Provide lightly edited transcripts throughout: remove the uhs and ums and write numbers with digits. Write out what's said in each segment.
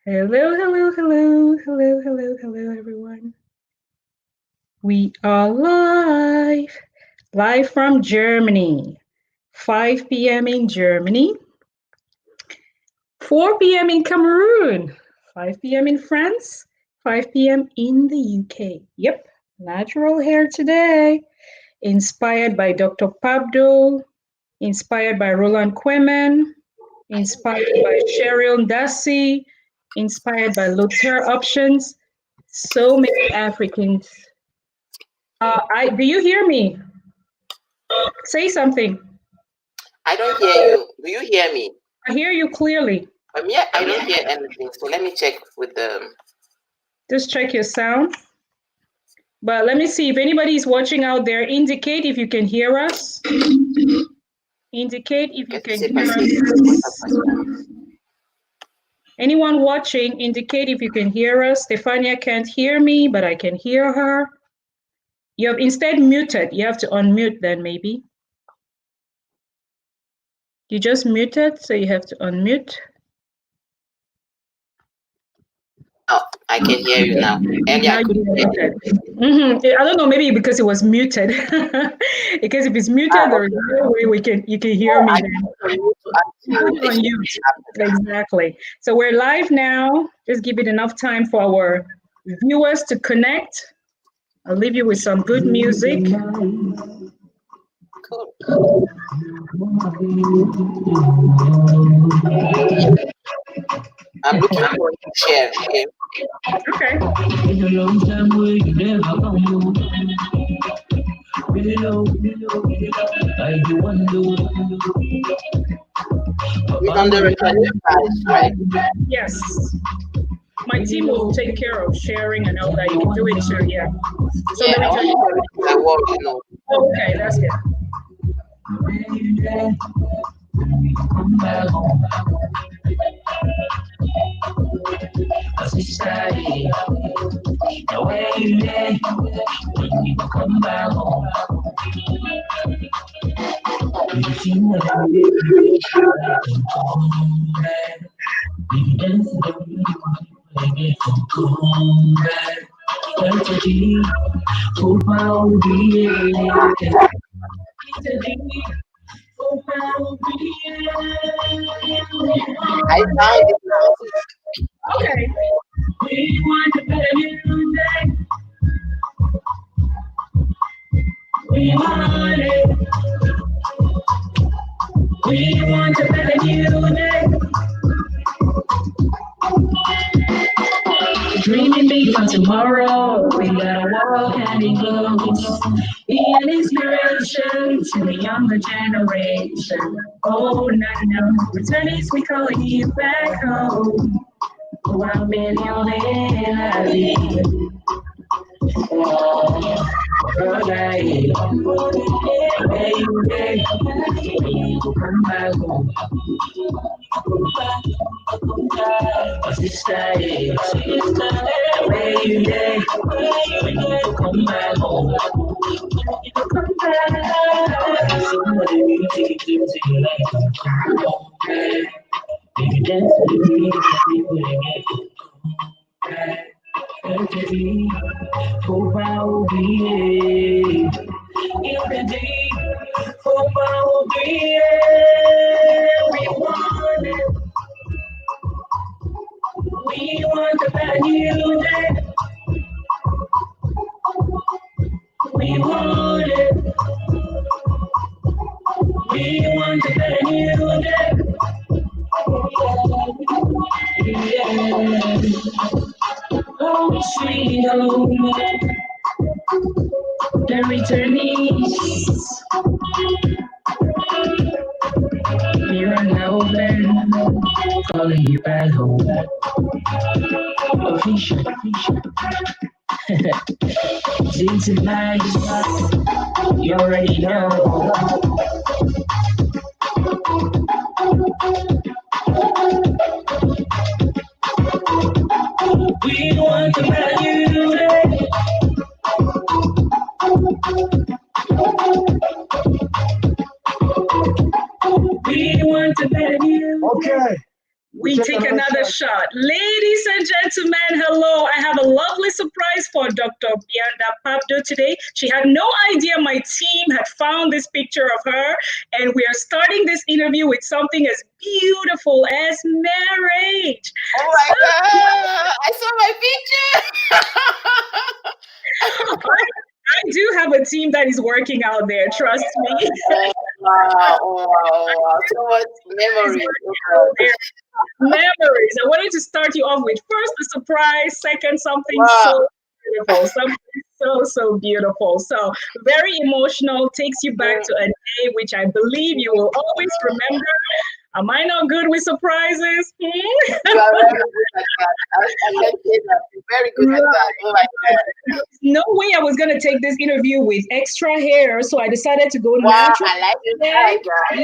Hello, hello, hello, hello, hello, hello, everyone. We are live from Germany. 5 p.m. in Germany, 4 p.m. in Cameroon, 5 p.m. in France, 5 p.m. in the UK. Yep, natural hair today. Inspired by Dr. Papdo, inspired by Roland Quemen, inspired by Cheryl Dassi, inspired by Luther Options. So many Africans. Do you hear me? Say something. I don't hear you. Do you hear me? I hear you clearly. Yeah, I don't hear anything. So let me check with the. Just check your sound. But let me see if anybody's watching out there. Indicate if you can hear us. Indicate if you can hear us. Anyone watching, indicate if you can hear us. Stefania can't hear me, but I can hear her. You have instead muted. You have to unmute then maybe. You just muted, so you have to unmute. Oh, I can hear you now. And yeah, I couldn't hear you. I don't know, maybe because it was muted. Because if it's muted, there is no way you can hear me. On you. Exactly. So we're live now. Just give it enough time for our viewers to connect. I'll leave you with some good music. Cool. I'm looking for a chair. Okay. Okay. It's on the recording device, right? Yes. My team will take care of sharing and all that. You can do it too, yeah. So Yeah, I work, you know. Okay, that's good. I found it now. Okay. We want a better music. We want it. We want a better music. Dreaming big for tomorrow. We gotta walk hand in glove. Be an inspiration to the younger generation. Oh, no. Returnees, we calling you back home. Oh, I'm millionaire, la vie. Hey, come back home. Sister, where you there? Come back home. Come back. Somebody will take you to your life. Come back. If you dance with me, people get you. Come back. Tragedy, hope I will be here. In the deep, hope I will be here. We want it. We want a better new day. We want it. We want a better new day. Yeah. Oh, sweet home. The returnees. Miranda OBEN. Calling you back home. Official. Sing tonight. You already know. We want a better new day. We want a better new. Okay. We me take another shot. Ladies and gentlemen, hello. I have a lovely surprise for Dr. Mbianda Papdo today. She had no idea my team had found this picture of her, and we are starting this interview with something as beautiful as marriage. Oh my God! I saw my picture. I do have a team that is working out there, trust me. Wow, so much memories. Memories. I wanted to start you off with first a surprise, second something so beautiful, something so beautiful. So very emotional, takes you back to a day which I believe you will always remember. Am I not good with surprises? You are very good at that. I can say that. You're very good at that. Oh my God. There's no way I was going to take this interview with extra hair, so I decided to go natural. I like it.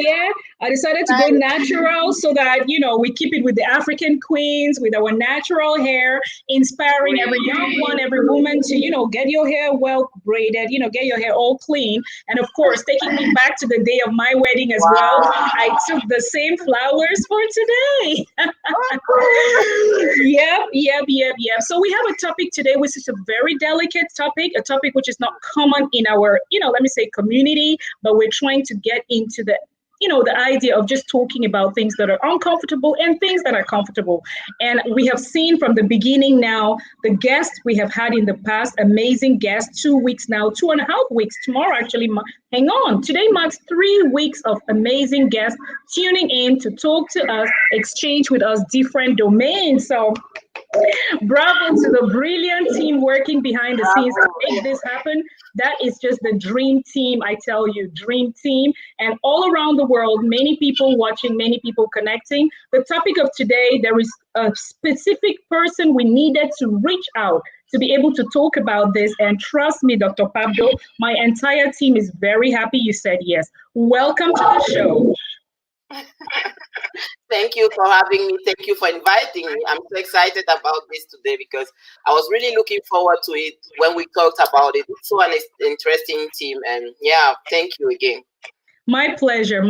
Yeah, I decided to go natural so that, we keep it with the African queens, with our natural hair, inspiring every young one, every woman to, get your hair well braided, get your hair all clean. And of course, taking me back to the day of my wedding as well, I took the same flowers for today. Yep. So we have a topic today, which is a very delicate topic, a topic which is not common in our, let me say community, but we're trying to get into the idea of just talking about things that are uncomfortable and things that are comfortable. And we have seen from the beginning now, the guests we have had in the past, amazing guests, 2 weeks now, 2.5 weeks, tomorrow actually, hang on, today marks 3 weeks of amazing guests tuning in to talk to us, exchange with us different domains. So bravo to the brilliant team working behind the scenes to make this happen. That is just the dream team, I tell you, dream team. And all around the world, many people watching, many people connecting. The topic of today, there is a specific person we needed to reach out to be able to talk about this. And trust me, Dr. Papdo, my entire team is very happy you said yes. Welcome to the show. Thank you for having me. Thank you for inviting me. I'm so excited about this today because I was really looking forward to it when we talked about it. It's so an interesting team. And yeah, thank you again. My pleasure.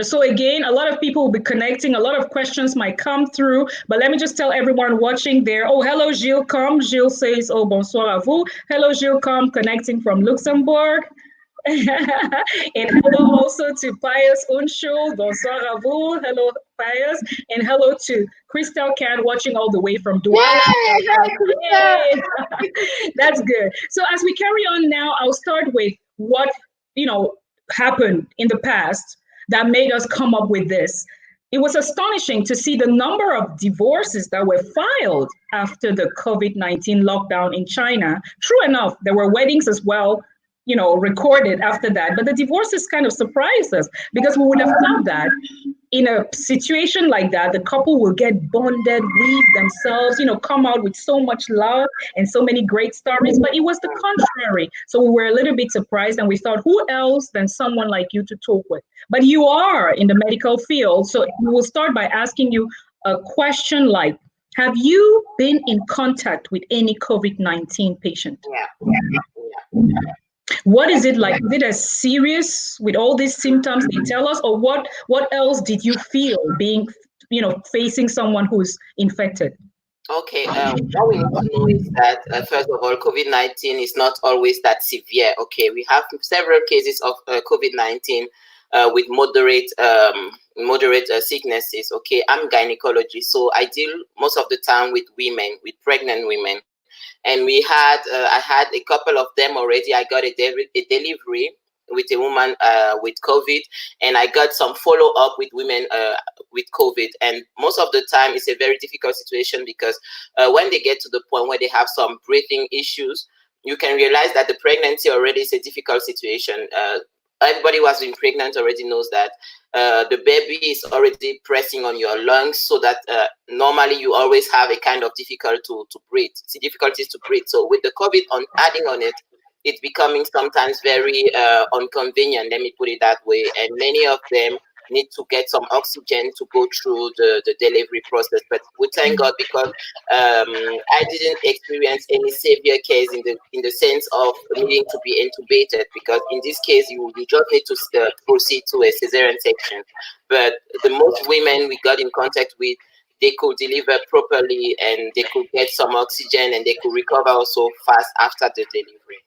So again, a lot of people will be connecting. A lot of questions might come through, but let me just tell everyone watching there. Oh, hello, Gilles Com. Gilles says, oh, bonsoir à vous. Hello, Gilles Com, connecting from Luxembourg. And hello also to Pius Unsho. Bonsoir à vous. Hello, Pius. And hello to Crystal Can watching all the way from Douala. Yay. That's good. So as we carry on now, I'll start with what, happened in the past that made us come up with this. It was astonishing to see the number of divorces that were filed after the COVID-19 lockdown in China. True enough, there were weddings as well, recorded after that. But the divorces kind of surprised us because we would have thought that in a situation like that, the couple will get bonded, weave themselves, come out with so much love and so many great stories. But it was the contrary. So we were a little bit surprised and we thought, who else than someone like you to talk with? But you are in the medical field. So we will start by asking you a question like, have you been in contact with any COVID-19 patient? Yeah. What is it like? Is it as serious with all these symptoms they tell us, or what else did you feel being, facing someone who's infected? Okay, what we need to know is that, first of all, COVID-19 is not always that severe. Okay, we have several cases of COVID-19 with moderate sicknesses. Okay, I'm gynecologist, so I deal most of the time with women, with pregnant women. And I had a couple of them already. I got a delivery with a woman with COVID, and I got some follow up with women with COVID. And most of the time, it's a very difficult situation because when they get to the point where they have some breathing issues, you can realize that the pregnancy already is a difficult situation. Everybody who has been pregnant already knows that the baby is already pressing on your lungs, so that normally you always have a kind of difficulties to breathe. So with the COVID adding on it, it's becoming sometimes very inconvenient, let me put it that way. And many of them need to get some oxygen to go through the delivery process. But we thank God because I didn't experience any severe case in the sense of needing to be intubated, because in this case you just need to proceed to a cesarean section. But the most women we got in contact with, they could deliver properly and they could get some oxygen and they could recover also fast after the delivery.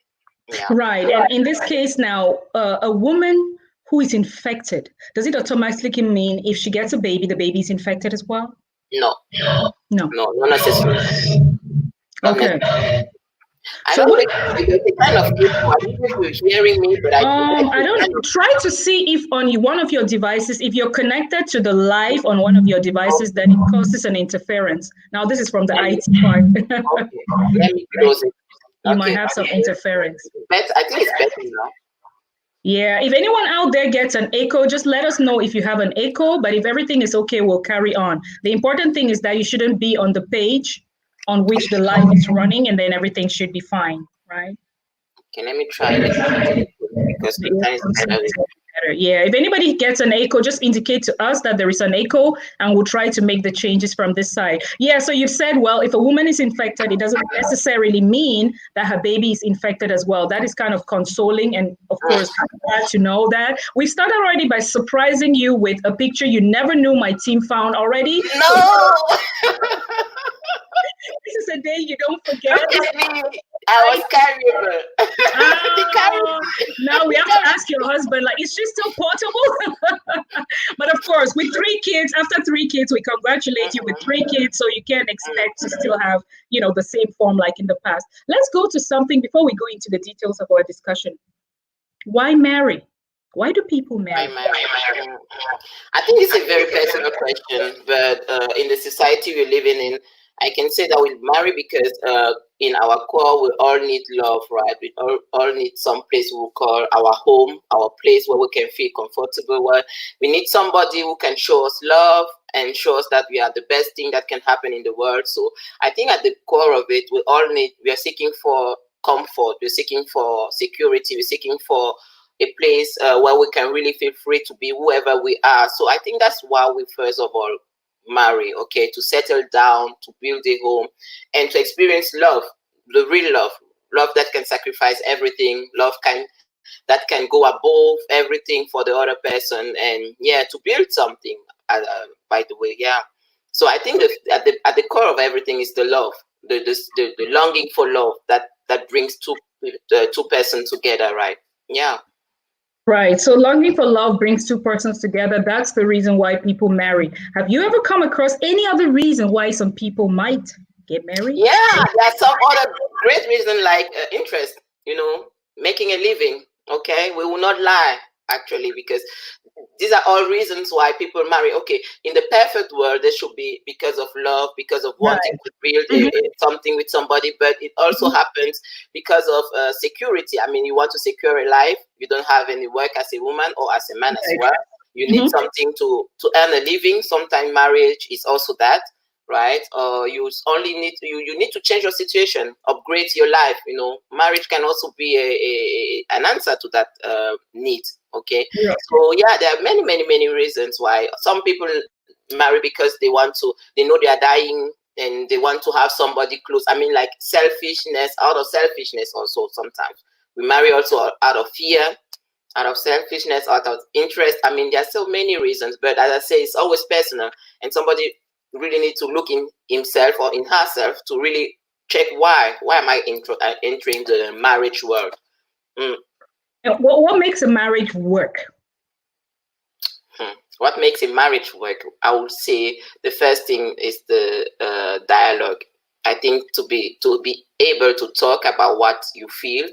Yeah. Right. And in this case now, a woman who is infected, does it automatically mean if she gets a baby, the baby is infected as well? No, No. no, not necessarily. Not Okay. necessarily. I So don't what? think there's a kind of echo. I don't know if you're hearing me, but I think there's I a kind don't of try to see if on one of your devices, if you're connected to the live on one of your oh, devices, then it causes an interference. Now, this is from the let me, IT part. okay. Let me close it. You might Okay. have some interference. Better. I think it's better now. Yeah, if anyone out there gets an echo, just let us know if you have an echo. But if everything is okay, we'll carry on. The important thing is that you shouldn't be on the page on which the live is running, and then everything should be fine, right? Okay, let me try this because sometimes it's better. Better. Yeah, if anybody gets an echo, just indicate to us that there is an echo and we'll try to make the changes from this side. Yeah, so you've said, well, if a woman is infected, it doesn't necessarily mean that her baby is infected as well. That is kind of consoling and, of course, glad to know that. We started already by surprising you with a picture you never knew my team found already. No! This is a day you don't forget. Look at me. I was carrying They carried me. Now we have to ask your husband, like, is she still portable? But of course, with 3 kids, after 3 kids, we congratulate you with 3 kids, so you can't expect to still have, the same form like in the past. Let's go to something before we go into the details of our discussion. Why marry? Why do people I marry? marry. I think it's a very personal question, but in the society we're living in, I can say that we marry because in our core we all need love, right? We all need some place we call our home, our place where we can feel comfortable. Where we need somebody who can show us love and show us that we are the best thing that can happen in the world. So I think at the core of it, we are seeking for comfort, we're seeking for security, we're seeking for a place where we can really feel free to be whoever we are. So I think that's why we first of all marry, okay, to settle down, to build a home, and to experience love, the real love that can sacrifice everything, that can go above everything for the other person, and yeah, to build something. By the way, yeah. So I think at the core of everything is the love, the longing for love that brings two persons together, right? Yeah. Right. So longing for love brings 2 persons together. That's the reason why people marry. Have you ever come across any other reason why some people might get married? Yeah, there's some other great reason like interest, making a living. Okay, we will not lie actually because these are all reasons why people marry. Okay, in the perfect world, there should be because of love, because of wanting to build something with somebody, but it also happens because of security. I mean, you want to secure a life. You don't have any work as a woman or as a man as well. You need something to earn a living. Sometimes marriage is also that, right? You only need you need to change your situation, upgrade your life. Marriage can also be an answer to that need. Okay, so yeah, there are many reasons why some people marry because they know they are dying and they want to have somebody close. I mean, like out of selfishness also. Sometimes we marry also out of fear, out of selfishness, out of interest. I mean, there are so many reasons, but as I say, it's always personal, and somebody really need to look in himself or in herself to really check why am I entering the marriage world. What makes a marriage work? What makes a marriage work? I would say the first thing is the dialogue. I think to be able to talk about what you feel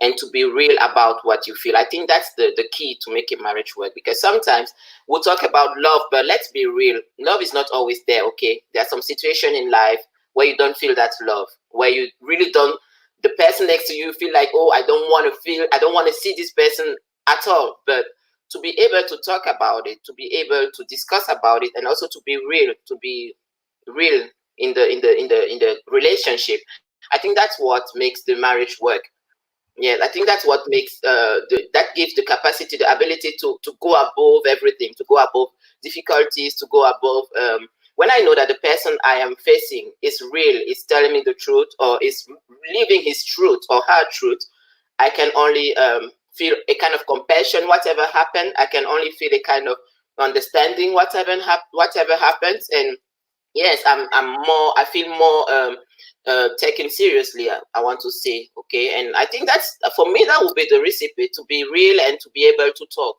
and to be real about what you feel. I think that's the key to make a marriage work, because sometimes we'll talk about love, but let's be real. Love is not always there, okay? There's some situation in life where you don't feel that love, where you really don't, the person next to you feel like, oh, I don't want to see this person at all. But to be able to talk about it, to be able to discuss about it, and also to be real in the relationship, I think that's what makes the marriage work. Yeah, I think that's what makes that gives the capacity, the ability to go above everything, to go above difficulties, to go above. When I know that the person I am facing is real, is telling me the truth, or is living his truth or her truth, I can only feel a kind of compassion. Whatever happened, I can only feel a kind of understanding. Whatever happens, and yes, I feel more taken seriously. I want to say, okay, and I think that's for me that would be the recipe, to be real and to be able to talk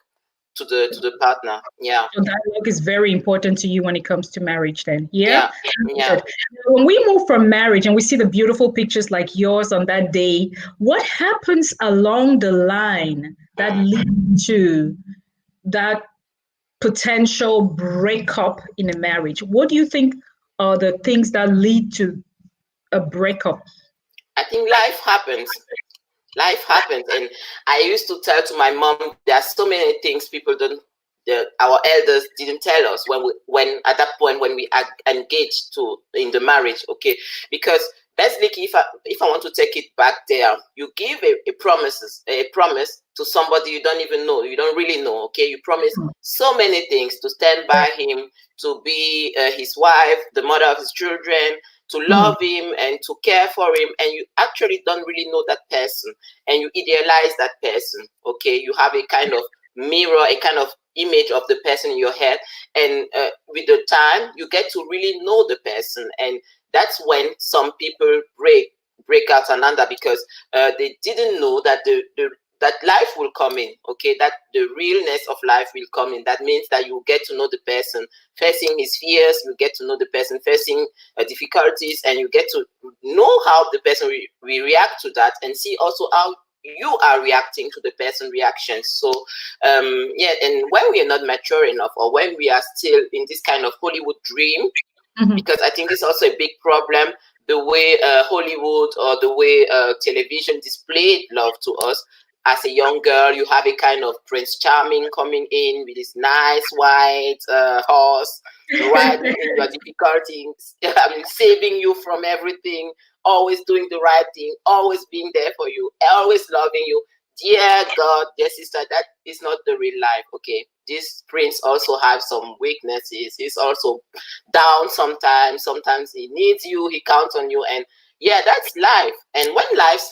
to the partner. Yeah, So dialogue is very important to you when it comes to marriage then. Yeah. yeah, yeah. Good. When we move from marriage and we see the beautiful pictures like yours on that day, what happens along the line that Mm. leads to that potential breakup in a marriage? What do you think are the things that lead to a breakup? I think life happens, and I used to tell to my mom, there are so many things people don't, our elders didn't tell us when at that point when we are engaged to in the marriage, okay, because basically if I want to take it back there, you give a promise to somebody you don't even know, you don't really know, okay, you promise so many things, to stand by him, to be his wife, the mother of his children, to Mm, love him and to care for him, and you actually don't really know that person, and you idealize that person, okay, you have a kind of mirror, a kind of image of the person in your head, and with the time you get to really know the person, and that's when some people break out and under, because they didn't know that that life will come in, okay, that the realness of life will come in. That means that you get to know the person facing his fears, you get to know the person facing difficulties, and you get to know how the person will react to that, and see also how you are reacting to the person reactions. So yeah, and when we are not mature enough, or when we are still in this kind of Hollywood dream, mhm, because I think it's also a big problem, the way Hollywood or the way television displayed love to us. As a young girl, you have a kind of Prince Charming coming in with his nice white horse, riding in your difficulties, I mean, saving you from everything, always doing the right thing, always being there for you, always loving you. Dear God, dear sister, that is not the real life. Okay, this prince also has some weaknesses. He's also down sometimes. Sometimes he needs you, he counts on you, and yeah, that's life. And when life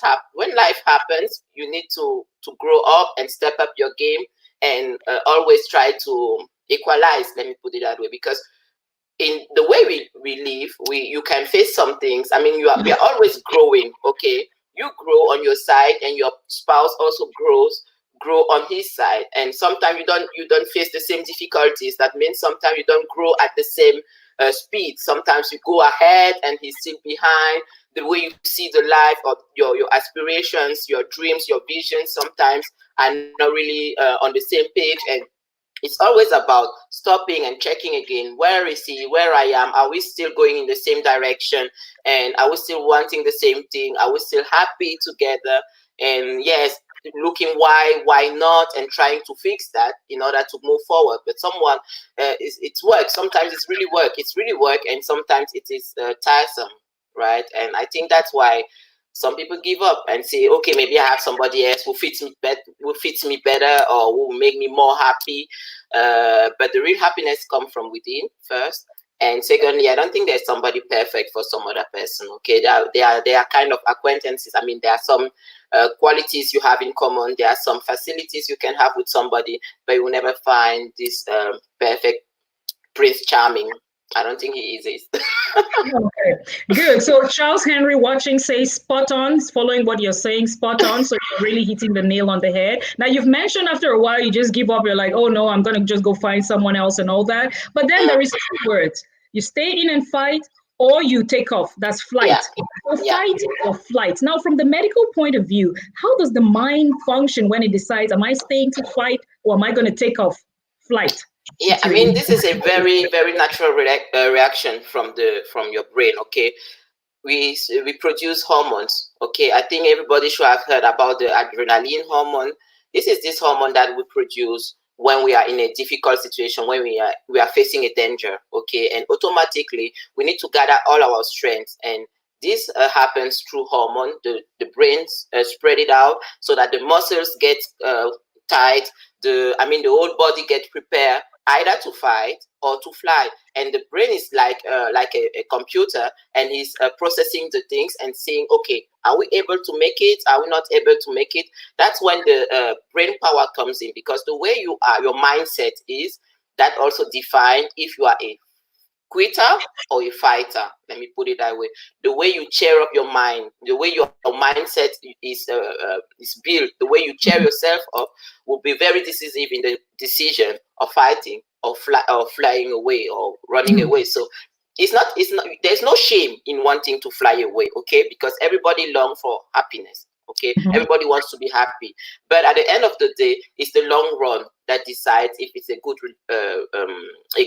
happens, you need to grow up and step up your game, and always try to equalize. Let me put it that way, because in the way we live, you can face some things. I mean, we are always growing. Okay, you grow on your side, and your spouse also grow on his side, and sometimes you don't face the same difficulties. That means sometimes you don't grow at the same speed. Sometimes you go ahead and he's still behind. The way you see the life, or your aspirations, your dreams, your visions sometimes are not really on the same page, and it's always about stopping and checking again. Where is he? Where I am? Are we still going in the same direction? And are we still wanting the same thing? Are we still happy together? And yes, looking why not, and trying to fix that in order to move forward. But someone, it's work. Sometimes it's really work. It's really work, and sometimes it is tiresome, right? And I think that's why some people give up and say, okay, maybe I have somebody else who fits me better, or who will make me more happy. But the real happiness comes from within first, and secondly, I don't think there's somebody perfect for some other person. Okay, they are kind of acquaintances. I mean, there are some qualities you have in common. There are some facilities you can have with somebody, but you will never find this perfect Prince Charming. I don't think he exists. okay, good. So Charles Henry watching says spot on, following what you're saying, spot on. So you're really hitting the nail on the head. Now you've mentioned after a while you just give up. You're like, oh no, I'm gonna just go find someone else and all that. But then there Mm, is two words: you stay in and fight, or you take off. That's flight. yeah, So yeah. fight or flight. Now, from the medical point of view, how does the mind function when it decides, am I staying to fight or am I going to take off? Flight. Yeah, It's I your mean, this is a very very natural reaction from your brain. Okay, we produce hormones. Okay, I think everybody should have heard about the adrenaline hormone. This hormone that we produce when we are in a difficult situation, when we are facing a danger. Okay, and automatically we need to gather all our strength, and this happens through hormone. The brains spread it out so that the muscles get tight. The whole body gets prepared either to fight or to fly, and the brain is like a computer, and he's processing the things and saying, okay, are we able to make it, are we not able to make it? That's when the brain power comes in, because the way you are, your mindset is, that also define if you are a quitter or a fighter. Let me put it that way. The way you cheer up your mind, the way your mindset is built, the way you cheer yourself up will be very decisive in the decision of fighting or flying away or running away. So it's not there's no shame in wanting to fly away, okay? Because everybody longs for happiness. Okay, everybody wants to be happy, but at the end of the day, it's the long run that decides if it's a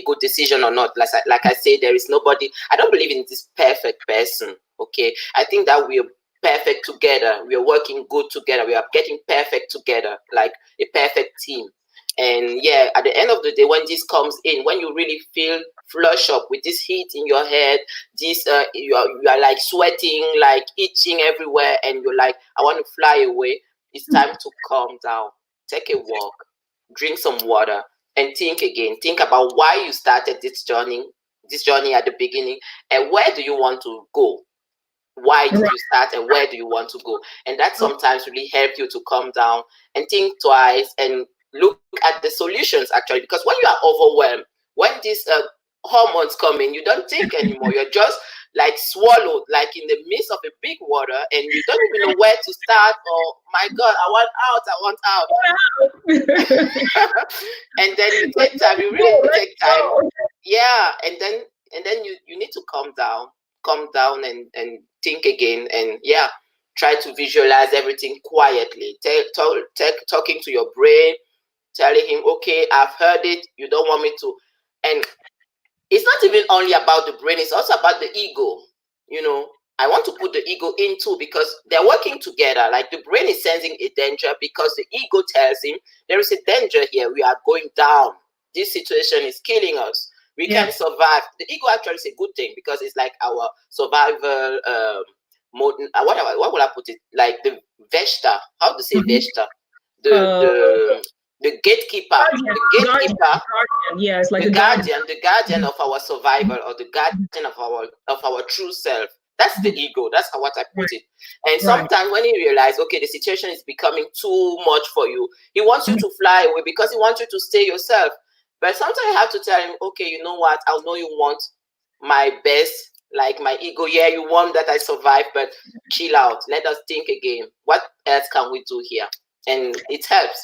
good decision or not. Like I say, there is nobody. I don't believe in this perfect person. Okay, I think that we are perfect together. We are working good together. We are getting perfect together, like a perfect team. And yeah, at the end of the day, when this comes in, when you really feel flush up with this heat in your head, this you are like sweating, like itching everywhere, and you're like, I want to fly away. It's time to calm down, take a walk, drink some water, and think again. Think about why you started this journey at the beginning, and where do you want to go? Why did you start, and where do you want to go? And that sometimes really help you to calm down and think twice and look at the solutions, actually, because when you are overwhelmed, when these hormones come in, you don't think anymore. You're just like swallowed, like in the midst of a big water, and you don't even know where to start. Or my God, I want out. And then you take time. You really take time. Yeah, and then you need to calm down and think again, and yeah, try to visualize everything quietly. Talking to your brain, telling him, okay, I've heard it, you don't want me to. And it's not even only about the brain, it's also about the ego. I want to put the ego in too, because they're working together. Like the brain is sensing a danger because the ego tells him there is a danger here, we are going down, this situation is killing us, we can survive. The ego actually is a good thing, because it's like our survival mode. What would I put it? Like the Vesta. How to say Vesta? The gatekeeper. Yes, like the guardian of our survival, or the guardian of our true self. That's the ego. That's what I put it. And sometimes when you realize, okay, the situation is becoming too much for you, he wants you to fly away because he wants you to stay yourself. But sometimes you have to tell him, okay, you know what? I know you want my best, like my ego. Yeah, you want that I survive, but chill out. Let us think again. What else can we do here? And it helps.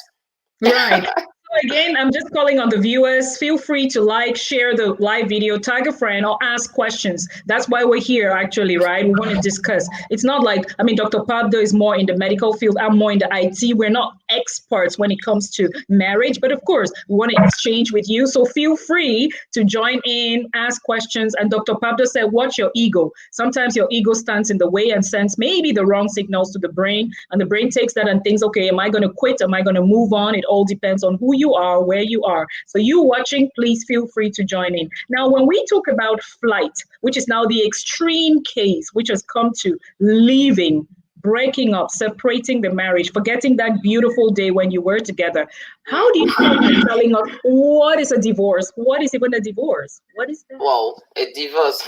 Right. So again, I'm just calling on the viewers. Feel free to like, share the live video, tag a friend, or ask questions. That's why we're here, actually, right? We want to discuss. It's not like, Dr. Papdo is more in the medical field. I'm more in the IT. We're not experts when it comes to marriage, but of course, we want to exchange with you. So feel free to join in, ask questions. And Dr. Papdo said, watch your ego. Sometimes your ego stands in the way and sends maybe the wrong signals to the brain. And the brain takes that and thinks, okay, am I going to quit? Am I going to move on? It all depends on who you are, where you are. So you watching, please feel free to join in. Now, when we talk about flight, which is now the extreme case, which has come to leaving, breaking up, separating the marriage, forgetting that beautiful day when you were together. How do you feel like telling us what is a divorce? What is even a divorce? What is that? Wow, a divorce.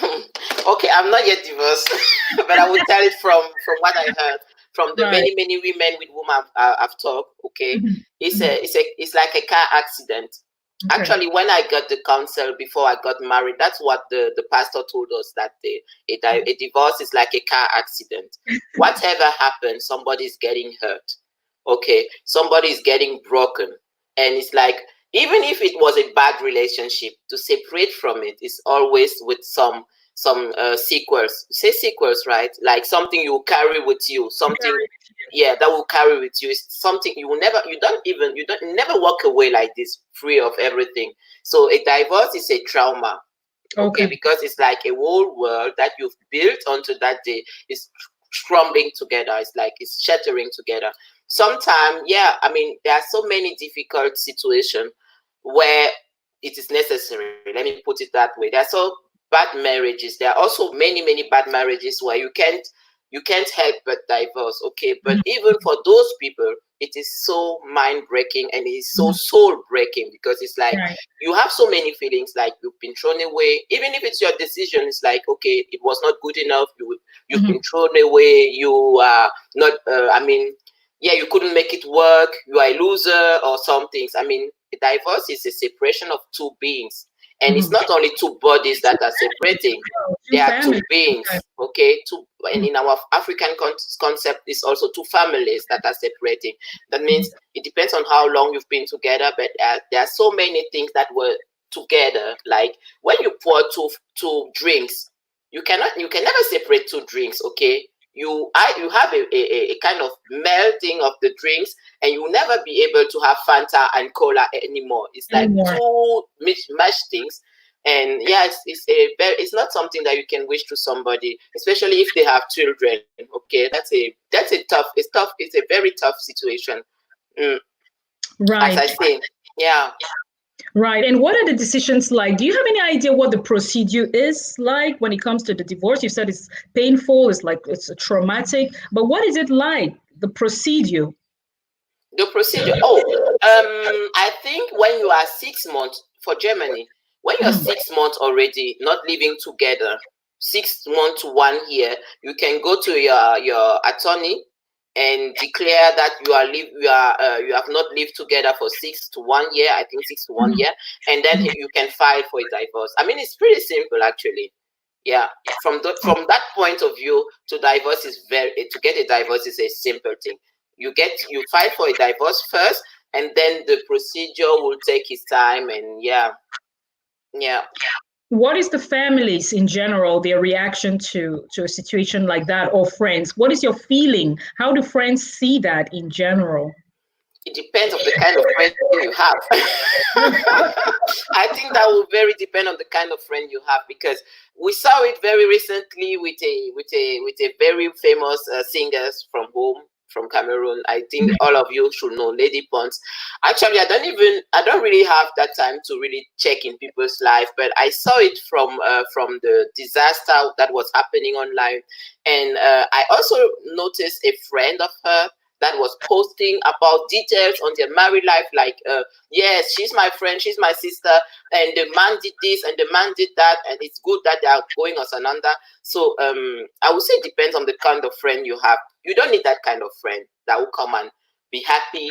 Okay, I'm not yet divorced, but I will tell it from what I heard from the many women with whom I've talked. Okay, it's like a car accident. Okay. Actually, when I got the counsel before I got married, that's what the pastor told us, that a divorce is like a car accident. Whatever happens, somebody's getting hurt. Okay, somebody's getting broken, and it's like, even if it was a bad relationship, to separate from it is always with some sequels. Say sequels, right? Like something you carry with you, something, that will carry with you. It's something you never walk away like this, free of everything. So a divorce is a trauma. Okay, because it's like a whole world that you've built onto that day is crumbling together. It's like it's shattering together. Sometimes, there are so many difficult situations where it is necessary. Let me put it that way. There are so bad marriages. There are also many bad marriages where you can't help but divorce. Okay, but even for those people, it is so mind-breaking and it is so soul-breaking, because it's like you have so many feelings, like you've been thrown away. Even if it's your decision, it's like, okay, it was not good enough. You've been thrown away. You are not. You couldn't make it work. You are a loser or some things. A divorce is a separation of two beings, And it's not only two bodies that are separating, there are two beings, okay? And in our African concept, it's also two families that are separating. That means it depends on how long you've been together, but there are so many things that were together. Like when you pour two drinks, you can never separate two drinks, okay? You have a kind of melting of the drinks, and you'll never be able to have Fanta and cola anymore. It's like two mashed things. And yeah, it's not something that you can wish to somebody, especially if they have children. Okay, it's a very tough situation. Right. As I say, yeah. Right. And what are the decisions like? Do you have any idea what the procedure is like when it comes to the divorce? You said it's painful, it's traumatic, but what is it like, the procedure? The procedure. I think when you are 6 months for Germany, when you're 6 months already not living together, 6 months to 1 year, you can go to your attorney and declare that you have not lived together for 6 to 1 year. I think 6 to 1 year, and then you can file for a divorce. I mean, it's pretty simple actually. Yeah, from that point of view, to get a divorce is a simple thing. You file for a divorce first, and then the procedure will take its time. And yeah. What is the families in general, their reaction to a situation like that, or friends? What is your feeling? How do friends see that in general? It depends on the kind of friend you have. I think that will very depend on the kind of friend you have, because we saw it very recently with a very famous singers from home, from Cameroon. I think all of you should know Lady Pons. Actually, I don't really have that time to really check in people's life, but I saw it from the disaster that was happening online, and I also noticed a friend of her that was posting about details on their married life, like, yes, she's my friend, she's my sister, and the man did this and the man did that, and it's good that they are going on another. So I would say it depends on the kind of friend you have. You don't need that kind of friend that will come and be happy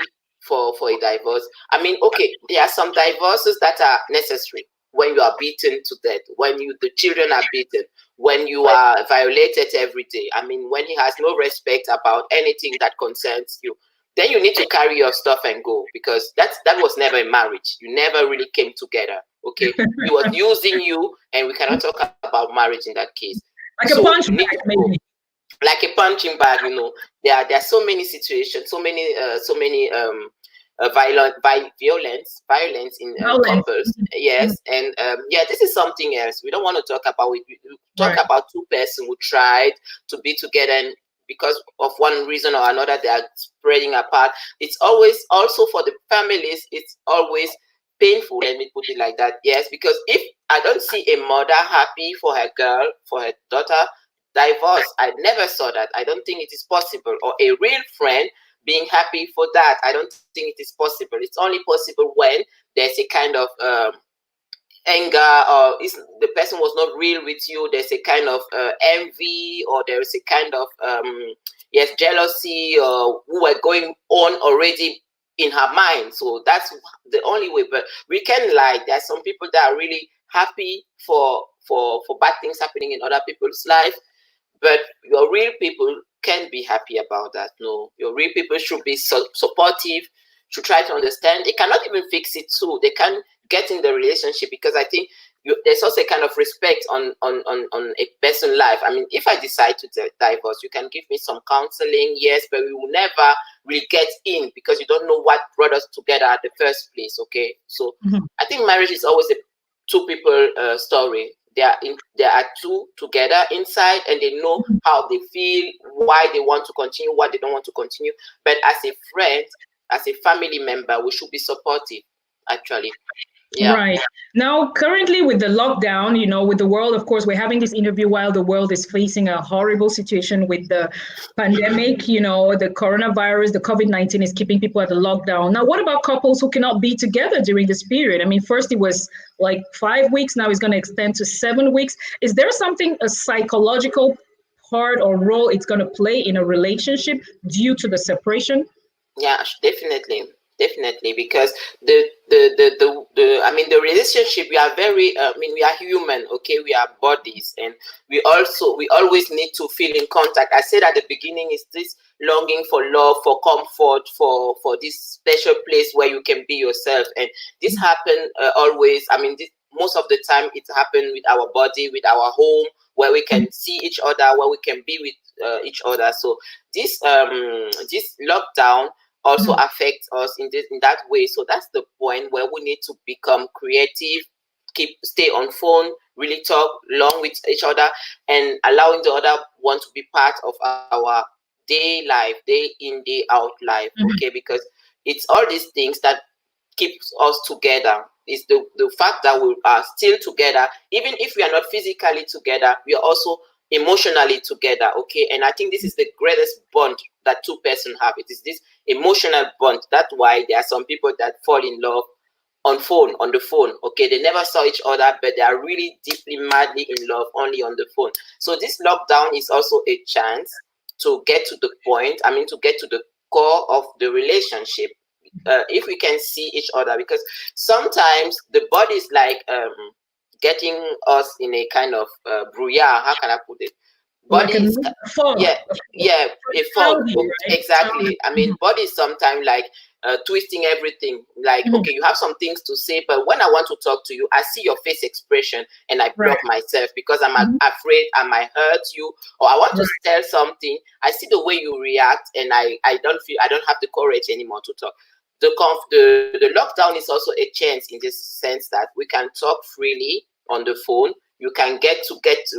for a divorce. I mean, okay, there are some divorces that are necessary when you are beaten to death, when the children are beaten, when you are violated every day. I mean, when he has no respect about anything that concerns you, then you need to carry your stuff and go, because that was never a marriage. You never really came together. Okay, he was using you, and we cannot talk about marriage in that case. Like a punch bag, maybe. Like a punching bag, There are so many situations, so many violence in couples. Yes, and this is something else. We don't want to talk about it. We talk about two persons who tried to be together, and because of one reason or another, they are spreading apart. It's always also for the families. It's always painful. Let me put it like that. Yes, because if I don't see a mother happy for her girl, for her daughter, divorce, I never saw that. I don't think it is possible. Or a real friend being happy for that, I don't think it is possible. It's only possible when there's a kind of anger, or the person was not real with you. There's a kind of envy, or there's a kind of jealousy, or who were going on already in her mind. So that's the only way. But we can lie. There are some people that are really happy for bad things happening in other people's life. But your real people can't be happy about that. No, your real people should be supportive, should try to understand. They cannot even fix it too. They can get in the relationship, because I think there's also a kind of respect on a person's life. I mean, if I decide to divorce, you can give me some counseling, yes, but we will never really get in, because you don't know what brought us together at the first place. Okay, so I think marriage is always a two people story. There are two together inside, and they know how they feel, why they want to continue, what they don't want to continue. But as a friend, as a family member, we should be supportive, actually. Yeah. Right. Now, currently with the lockdown, with the world, of course, we're having this interview while the world is facing a horrible situation with the pandemic, the coronavirus, the COVID-19 is keeping people at the lockdown. Now, what about couples who cannot be together during this period? I mean, first it was like 5 weeks, now it's going to extend to 7 weeks. Is there a psychological part or role it's going to play in a relationship due to the separation? Yeah, definitely. Definitely, because the relationship, we are very we are human, okay, we are bodies, and we always need to feel in contact. I said at the beginning, is this longing for love, for comfort, for this special place where you can be yourself, and this happen always. Most of the time it happen with our body, with our home, where we can see each other, where we can be with each other. So this lockdown also affects us in that way. So that's the point where we need to become creative, stay on phone, really talk long with each other, and allowing the other one to be part of our day life, day in, day out life. Okay, because it's all these things that keeps us together. Is the fact that we are still together, even if we are not physically together, we are also emotionally together. Okay, and I think this is the greatest bond that two persons have. It is this emotional bond. That's why there are some people that fall in love on the phone. Okay, they never saw each other, but they are really deeply, madly in love only on the phone. So this lockdown is also a chance to get to the point. To get to the core of the relationship. If we can see each other, because sometimes the body is like getting us in a kind of brouillard. How can I put it? Like a Body is, fog. yeah, yeah, a fog. Cloudy, right? Exactly. Body is sometimes like twisting everything. Like, okay, you have some things to say, but when I want to talk to you, I see your face expression and I Right. block myself because I'm afraid I might hurt you, or I want to tell something. I see the way you react, and I don't have the courage anymore to talk. The lockdown is also a chance in this sense that we can talk freely on the phone. You can get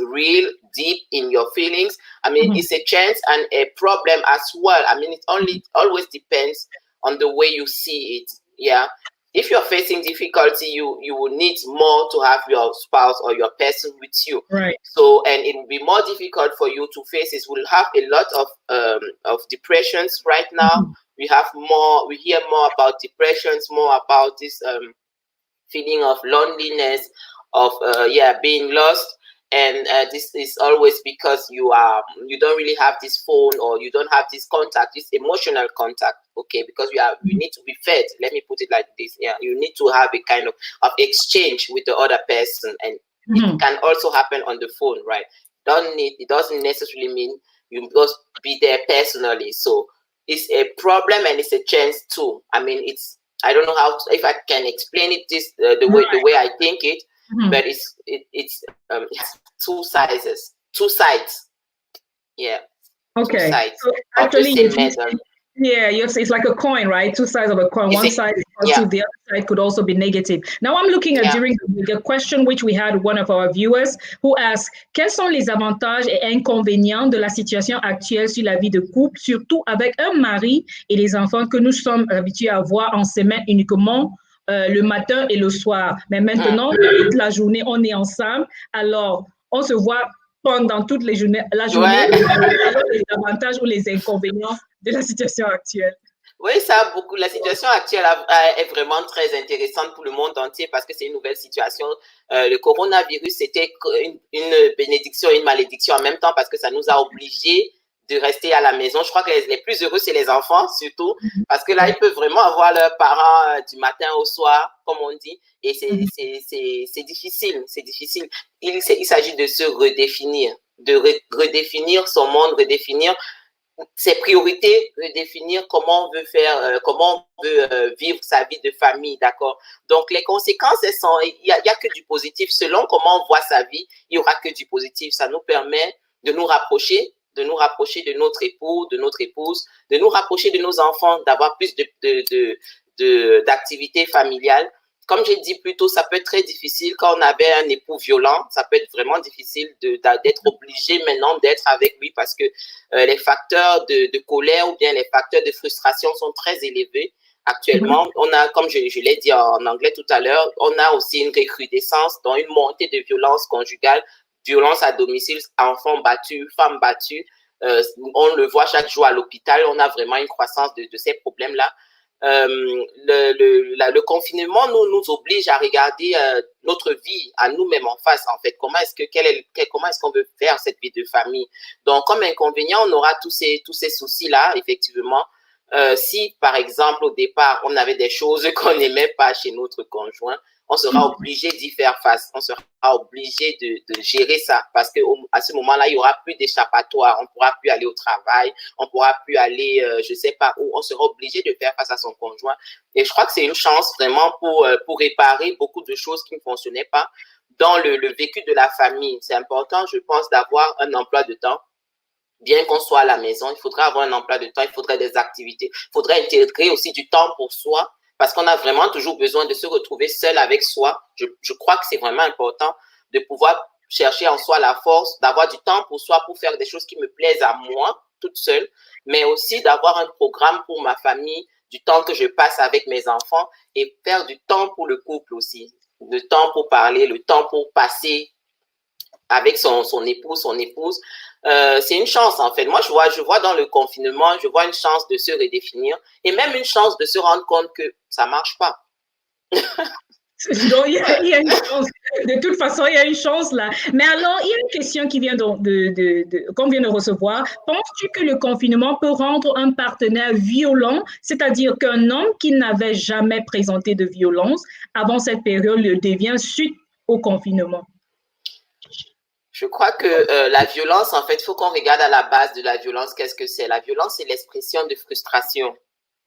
real deep in your feelings. It's a chance and a problem as well. It only always depends on the way you see it. Yeah. If you're facing difficulty, you will need more to have your spouse or your person with you. Right. So, and it will be more difficult for you to face it. We'll have a lot of depressions right now. We hear more about depressions, more about this feeling of loneliness, of being lost. And this is always because you don't really have this phone, or you don't have this contact, this emotional contact. Okay, because we need to be fed. Let me put it like this. Yeah, you need to have a kind of exchange with the other person, and it can also happen on the phone, right? It doesn't necessarily mean you must be there personally. So it's a problem and it's a chance too. I don't know if I can explain it the way I think it, but it has two sides. Yeah, two Okay. sides So of the actually, same medal. yeah, yes, it's like a coin, right? Two sides of a coin. One side is positive, the other side could also be negative. Now, I'm looking at during the question which we had one of our viewers who asked, quels sont les avantages et inconvénients de la situation actuelle sur la vie de couple, surtout avec un mari et les enfants que nous sommes habitués à voir en semaine uniquement le matin et le soir. Mais maintenant, toute la journée, on est ensemble. Alors, on se voit pendant toute la journée. Alors, les avantages ou les inconvénients de la situation actuelle. Oui, la situation actuelle est vraiment très intéressante pour le monde entier parce que c'est une nouvelle situation. Le coronavirus, c'était une bénédiction et une malédiction en même temps parce que ça nous a obligés de rester à la maison. Je crois que les plus heureux, c'est les enfants surtout, parce que là, ils peuvent vraiment avoir leurs parents du matin au soir, comme on dit, et c'est difficile, c'est difficile. Il s'agit de se redéfinir, de redéfinir son monde, redéfinir ses priorités, redéfinir comment on veut faire, comment on veut vivre sa vie de famille, d'accord? Donc, les conséquences, il y a que du positif. Selon comment on voit sa vie, il y aura que du positif. Ça nous permet de nous rapprocher de notre époux, de notre épouse, de nous rapprocher de nos enfants, d'avoir plus d'activités familiales. Comme j'ai dit plus tôt, ça peut être très difficile quand on avait un époux violent. Ça peut être vraiment difficile d'être obligé maintenant d'être avec lui parce que les facteurs de colère ou bien les facteurs de frustration sont très élevés actuellement. On a, comme je l'ai dit en anglais tout à l'heure, on a aussi une recrudescence dans une montée de violence conjugale, violence à domicile, enfants battus, femmes battues. On le voit chaque jour à l'hôpital. On a vraiment une croissance de ces problèmes-là. Le confinement nous oblige à regarder notre vie à nous-mêmes en face, en fait. Comment est-ce qu'on veut faire cette vie de famille? Donc, comme inconvénient, on aura tous ces soucis-là, effectivement. Si, par exemple, au départ, on avait des choses qu'on n'aimait pas chez notre conjoint, on sera obligé d'y faire face. On sera obligé de gérer ça parce qu'à ce moment-là, il n'y aura plus d'échappatoire. On ne pourra plus aller au travail. On ne pourra plus aller, je ne sais pas où. On sera obligé de faire face à son conjoint. Et je crois que c'est une chance vraiment pour réparer beaucoup de choses qui ne fonctionnaient pas dans le vécu de la famille. C'est important, je pense, d'avoir un emploi de temps. Bien qu'on soit à la maison, il faudrait avoir un emploi de temps, il faudrait des activités, il faudrait intégrer aussi du temps pour soi parce qu'on a vraiment toujours besoin de se retrouver seul avec soi. Je crois que c'est vraiment important de pouvoir chercher en soi la force, d'avoir du temps pour soi, pour faire des choses qui me plaisent à moi, toute seule, mais aussi d'avoir un programme pour ma famille, du temps que je passe avec mes enfants et faire du temps pour le couple aussi, le temps pour parler, le temps pour passer avec son époux, son épouse. C'est une chance en fait. Moi, je vois dans le confinement, je vois une chance de se redéfinir et même une chance de se rendre compte que ça marche pas. Donc, il y a une chance. De toute façon, il y a une chance là. Mais alors, il y a une question qui vient qu'on vient de recevoir. Penses-tu que le confinement peut rendre un partenaire violent, c'est-à-dire qu'un homme qui n'avait jamais présenté de violence avant cette période le devient suite au confinement? Je crois que la violence, en fait, il faut qu'on regarde à la base de la violence. Qu'est-ce que c'est? La violence, c'est l'expression de frustration.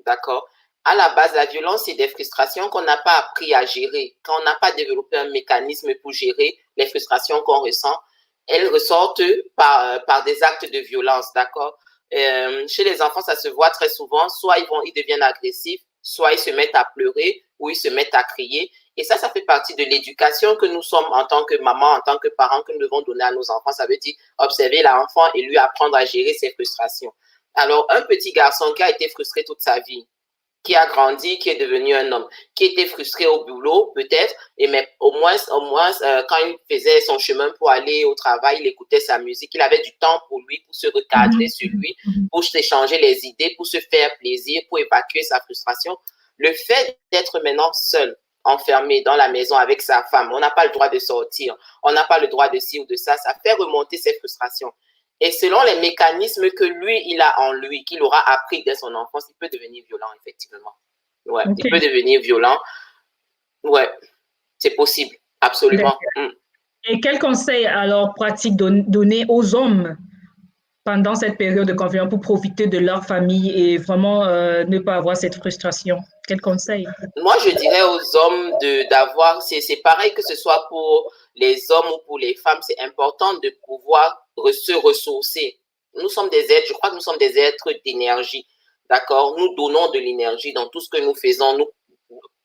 D'accord? À la base, la violence, c'est des frustrations qu'on n'a pas appris à gérer. Quand on n'a pas développé un mécanisme pour gérer les frustrations qu'on ressent, elles ressortent par des actes de violence. D'accord? Chez les enfants, ça se voit très souvent. Soit ils deviennent agressifs, soit ils se mettent à pleurer ou ils se mettent à crier. Et ça fait partie de l'éducation que nous sommes en tant que maman, en tant que parents, que nous devons donner à nos enfants. Ça veut dire observer l'enfant et lui apprendre à gérer ses frustrations. Alors, un petit garçon qui a été frustré toute sa vie, qui a grandi, qui est devenu un homme, qui était frustré au boulot, peut-être, mais au moins, quand il faisait son chemin pour aller au travail, il écoutait sa musique, il avait du temps pour lui, pour se recadrer sur lui, pour s'échanger les idées, pour se faire plaisir, pour évacuer sa frustration. Le fait d'être maintenant seul, enfermé dans la maison avec sa femme, on n'a pas le droit de sortir, on n'a pas le droit de ci ou de ça, ça fait remonter ses frustrations. Et selon les mécanismes que lui, il a en lui, qu'il aura appris dès son enfance, il peut devenir violent, effectivement. Ouais, okay. Il peut devenir violent. Ouais, c'est possible, absolument. Et quel conseil alors pratique donner aux hommes pendant cette période de confinement pour profiter de leur famille et vraiment ne pas avoir cette frustration? Quel conseil? Moi, je dirais aux hommes d'avoir, c'est pareil que ce soit pour les hommes ou pour les femmes, c'est important de pouvoir se ressourcer. Nous sommes des êtres, je crois que nous sommes des êtres d'énergie, d'accord? Nous donnons de l'énergie dans tout ce que nous faisons.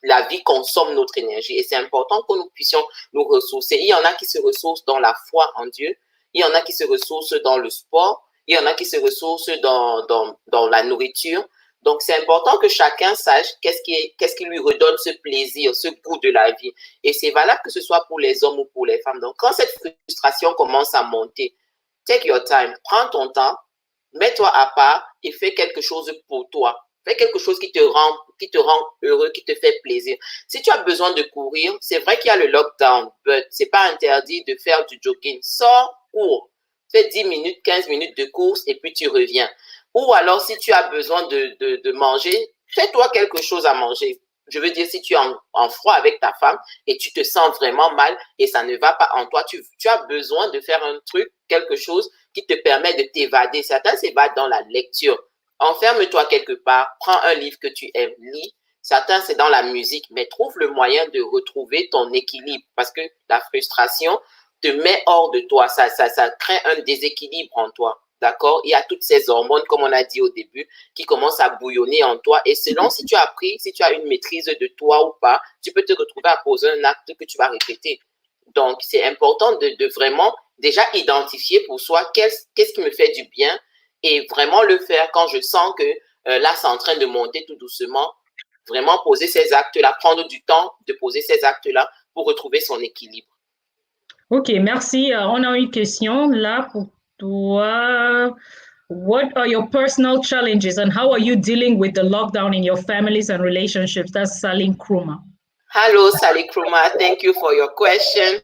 La vie consomme notre énergie et c'est important que nous puissions nous ressourcer. Il y en a qui se ressourcent dans la foi en Dieu, il y en a qui se ressourcent dans le sport, il y en a qui se ressourcent dans la nourriture. Donc, c'est important que chacun sache qu'est-ce qui lui redonne ce plaisir, ce goût de la vie. Et c'est valable que ce soit pour les hommes ou pour les femmes. Donc, quand cette frustration commence à monter, take your time, prends ton temps, mets-toi à part et fais quelque chose pour toi. Fais quelque chose qui te rend heureux, qui te fait plaisir. Si tu as besoin de courir, c'est vrai qu'il y a le lockdown, mais c'est pas interdit de faire du jogging. Sors, cours. Fais 10 minutes, 15 minutes de course et puis tu reviens. Ou alors, si tu as besoin de manger, fais-toi quelque chose à manger. Je veux dire, si tu es en froid avec ta femme et tu te sens vraiment mal et ça ne va pas en toi, tu as besoin de faire un truc, quelque chose qui te permet de t'évader. Certains s'évadent dans la lecture. Enferme-toi quelque part, prends un livre que tu aimes, lis. Certains, c'est dans la musique, mais trouve le moyen de retrouver ton équilibre parce que la frustration te met hors de toi. Ça crée un déséquilibre en toi. D'accord? Il y a toutes ces hormones, comme on a dit au début, qui commencent à bouillonner en toi. Et selon si tu as appris, si tu as une maîtrise de toi ou pas, tu peux te retrouver à poser un acte que tu vas répéter. Donc, c'est important de vraiment déjà identifier pour soi qu'est-ce qui me fait du bien et vraiment le faire quand je sens que là, c'est en train de monter tout doucement. Vraiment poser ces actes-là, prendre du temps de poser ces actes-là pour retrouver son équilibre. OK, merci. On a une question là pour toi. What are your personal challenges and how are you dealing with the lockdown in your families and relationships? That's Saline Kruma. Hello, Sally Kruma. Thank you for your question.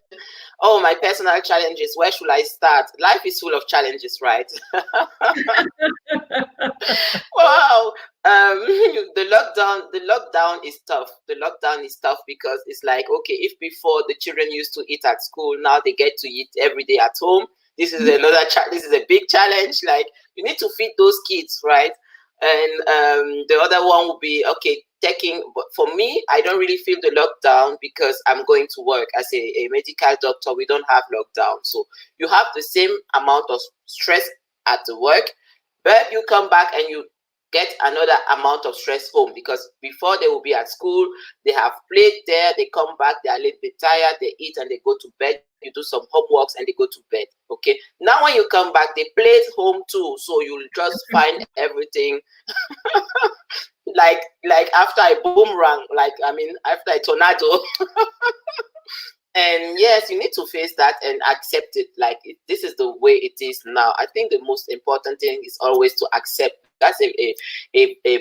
Oh, my personal challenges. Where should I start? Life is full of challenges, right? Wow. The lockdown is tough. The lockdown is tough because it's like, okay, if before the children used to eat at school, now they get to eat every day at home. This is this is a big challenge. Like, you need to feed those kids, right? And the other one would be, okay, taking, but for me, I don't really feel the lockdown because I'm going to work as a medical doctor. We don't have lockdown. So you have the same amount of stress at the work, but you come back and you get another amount of stress home, because before they will be at school, they have played there, they come back, they are a little bit tired, they eat and they go to bed, you do some homeworks and they go to bed. Okay, now when you come back, they played home too, so you'll just find everything like after a boomerang, like, I mean, after a tornado. And yes, you need to face that and accept it. Like, this is the way it is now. I think the most important thing is always to accept. That's a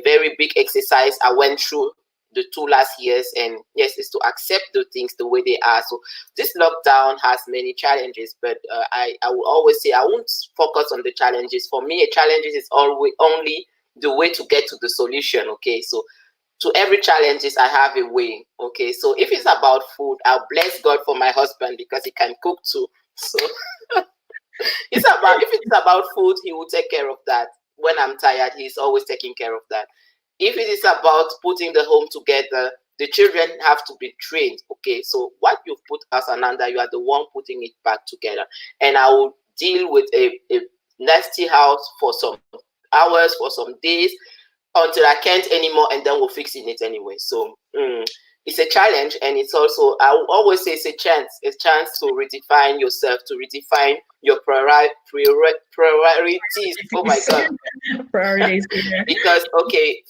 very big exercise I went through the 2 last years. And yes, it's to accept the things the way they are. So this lockdown has many challenges, but I will always say I won't focus on the challenges. For me, a challenge is always only the way to get to the solution. Okay, so to every challenges I have a way. Okay, so if it's about food, I'll bless God for my husband because he can cook too. So if it's about food, he will take care of that. When I'm tired, he's always taking care of that. If it is about putting the home together, the children have to be trained. Okay, so what you've put as another, you are the one putting it back together. And I will deal with a nasty house for some hours, for some days, until I can't anymore, and then we'll fix it anyway. So it's a challenge, and it's also, I will always say, it's a chance to redefine yourself, to redefine your priorities. Oh my God. Priorities. Because, okay,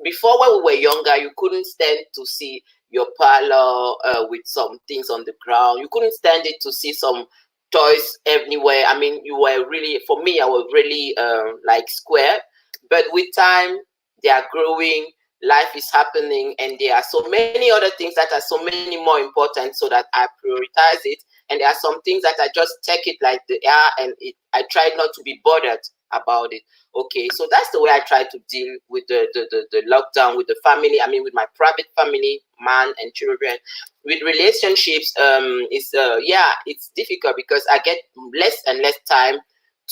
before, when we were younger, you couldn't stand to see your parlor with some things on the ground. You couldn't stand it to see some toys everywhere. I mean, you were really, for me, I was really like square. But with time, they are growing, life is happening, and there are so many other things that are so many more important, so that I prioritize it. And there are some things that I just take it like they are, and I try not to be bothered about it. Okay, so that's the way I try to deal with the lockdown, with the family. I mean, with my private family, man and children. With relationships, it's difficult because I get less and less time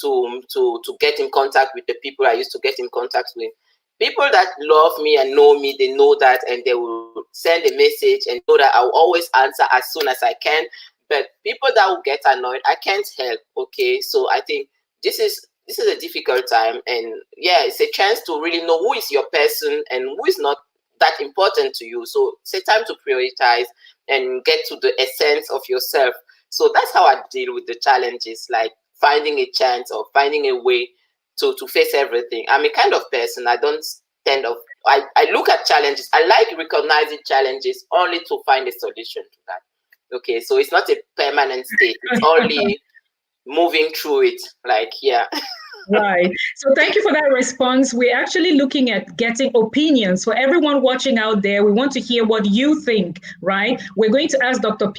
to get in contact with the people I used to get in contact with. People that love me and know me, they know that, and they will send a message and know that I'll always answer as soon as I can. But people that will get annoyed, I can't help. Okay, so I think this is a difficult time, and yeah, it's a chance to really know who is your person and who is not that important to you. So it's a time to prioritize and get to the essence of yourself. So that's how I deal with the challenges, like finding a chance or finding a way to face everything. I'm a kind of person, I don't stand up. I look at challenges. I like recognizing challenges only to find a solution to that. Okay, so it's not a permanent state. It's only moving through it. Like, yeah. Right. So thank you for that response. We're actually looking at getting opinions for everyone watching out there. We want to hear what you think, right? We're going to ask Dr.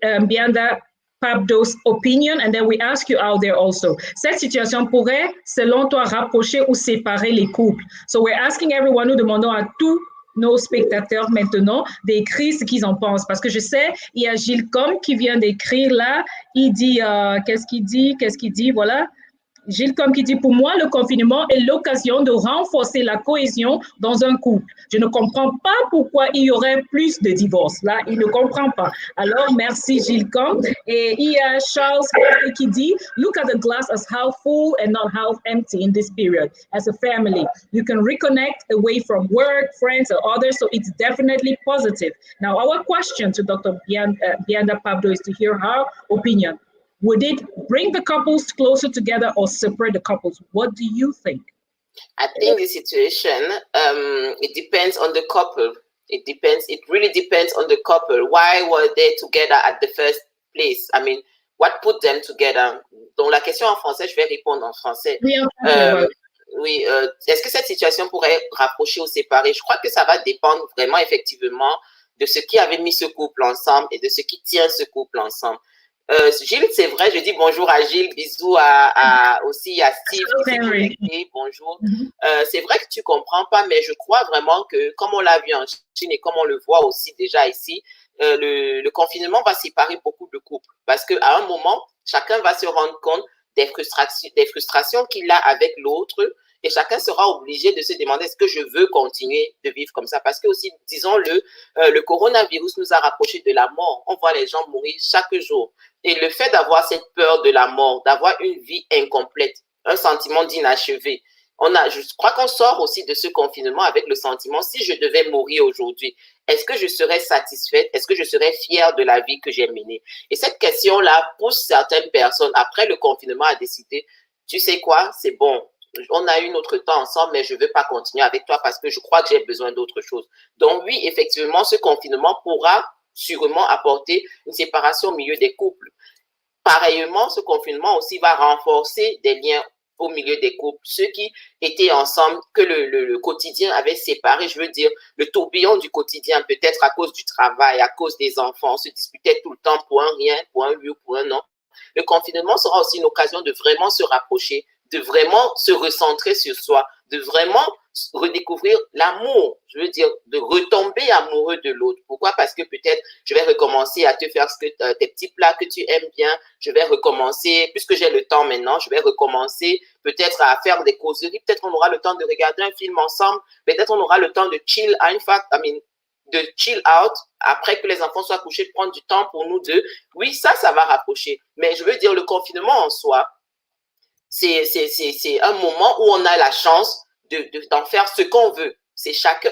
Mbianda Papdo's opinion, and then we ask you out there also. Cette situation pourrait, selon toi, rapprocher ou séparer les couples? So we're asking everyone, nous demandons à tous nos spectateurs maintenant d'écrire ce qu'ils en pensent. Parce que je sais, il y a Gilles Com qui vient d'écrire là. Il dit, qu'est-ce qu'il dit? Voilà. Gilles Com qui dit, pour moi, le confinement est l'occasion de renforcer la cohésion dans un couple. Je ne comprends pas pourquoi il y aurait plus de divorces. Là, il ne comprend pas. Alors, merci Gilles Com. Et il y a Charles qui dit, look at the glass as half full and not half empty in this period. As a family, you can reconnect away from work, friends, or others, so it's definitely positive. Now, our question to Dr. Mbianda Papdo is to hear her opinion. Would it bring the couples closer together or separate the couples? What do you think? I think the situation, it depends on the couple. It depends. It really depends on the couple. Why were they together at the first place? I mean, what put them together? Donc, la question en français, je vais répondre en français. Oui, est-ce que cette situation pourrait rapprocher ou séparer? Je crois que ça va dépendre vraiment, effectivement, de ce qui avait mis ce couple ensemble et de ce qui tient ce couple ensemble. Gilles, c'est vrai, je dis bonjour à Gilles, bisous aussi à Steve qui s'est Henry. connecté, bonjour. Mhm. C'est vrai que tu comprends pas, mais je crois vraiment que, comme on l'a vu en Chine et comme on le voit aussi déjà ici, le confinement va séparer beaucoup de couples parce qu'à un moment, chacun va se rendre compte des frustrations qu'il a avec l'autre et chacun sera obligé de se demander est-ce que je veux continuer de vivre comme ça parce que aussi, disons-le, le coronavirus nous a rapprochés de la mort. On voit les gens mourir chaque jour. Et le fait d'avoir cette peur de la mort, d'avoir une vie incomplète, un sentiment d'inachevé, je crois qu'on sort aussi de ce confinement avec le sentiment, si je devais mourir aujourd'hui, est-ce que je serais satisfaite? Est-ce que je serais fière de la vie que j'ai menée? Et cette question-là pousse certaines personnes, après le confinement, à décider, tu sais quoi, c'est bon, on a eu notre temps ensemble, mais je ne veux pas continuer avec toi parce que je crois que j'ai besoin d'autre chose. Donc oui, effectivement, ce confinement pourra sûrement apporter une séparation au milieu des couples. Pareillement, ce confinement aussi va renforcer des liens au milieu des couples. Ceux qui étaient ensemble, que le quotidien avait séparé, je veux dire, le tourbillon du quotidien, peut-être à cause du travail, à cause des enfants, on se disputait tout le temps pour un rien, pour un oui ou pour un non. Le confinement sera aussi une occasion de vraiment se rapprocher, de vraiment se recentrer sur soi, de vraiment redécouvrir l'amour, je veux dire, de retomber amoureux de l'autre. Pourquoi? Parce que peut-être je vais recommencer à te faire tes petits plats que tu aimes bien, je vais recommencer, puisque j'ai le temps maintenant, je vais recommencer peut-être à faire des causeries, peut-être on aura le temps de regarder un film ensemble, peut-être on aura le temps de chill, de chill out après que les enfants soient couchés, de prendre du temps pour nous deux. Oui, ça va rapprocher. Mais je veux dire, le confinement en soi, c'est un moment où on a la chance d'en faire ce qu'on veut. C'est chaque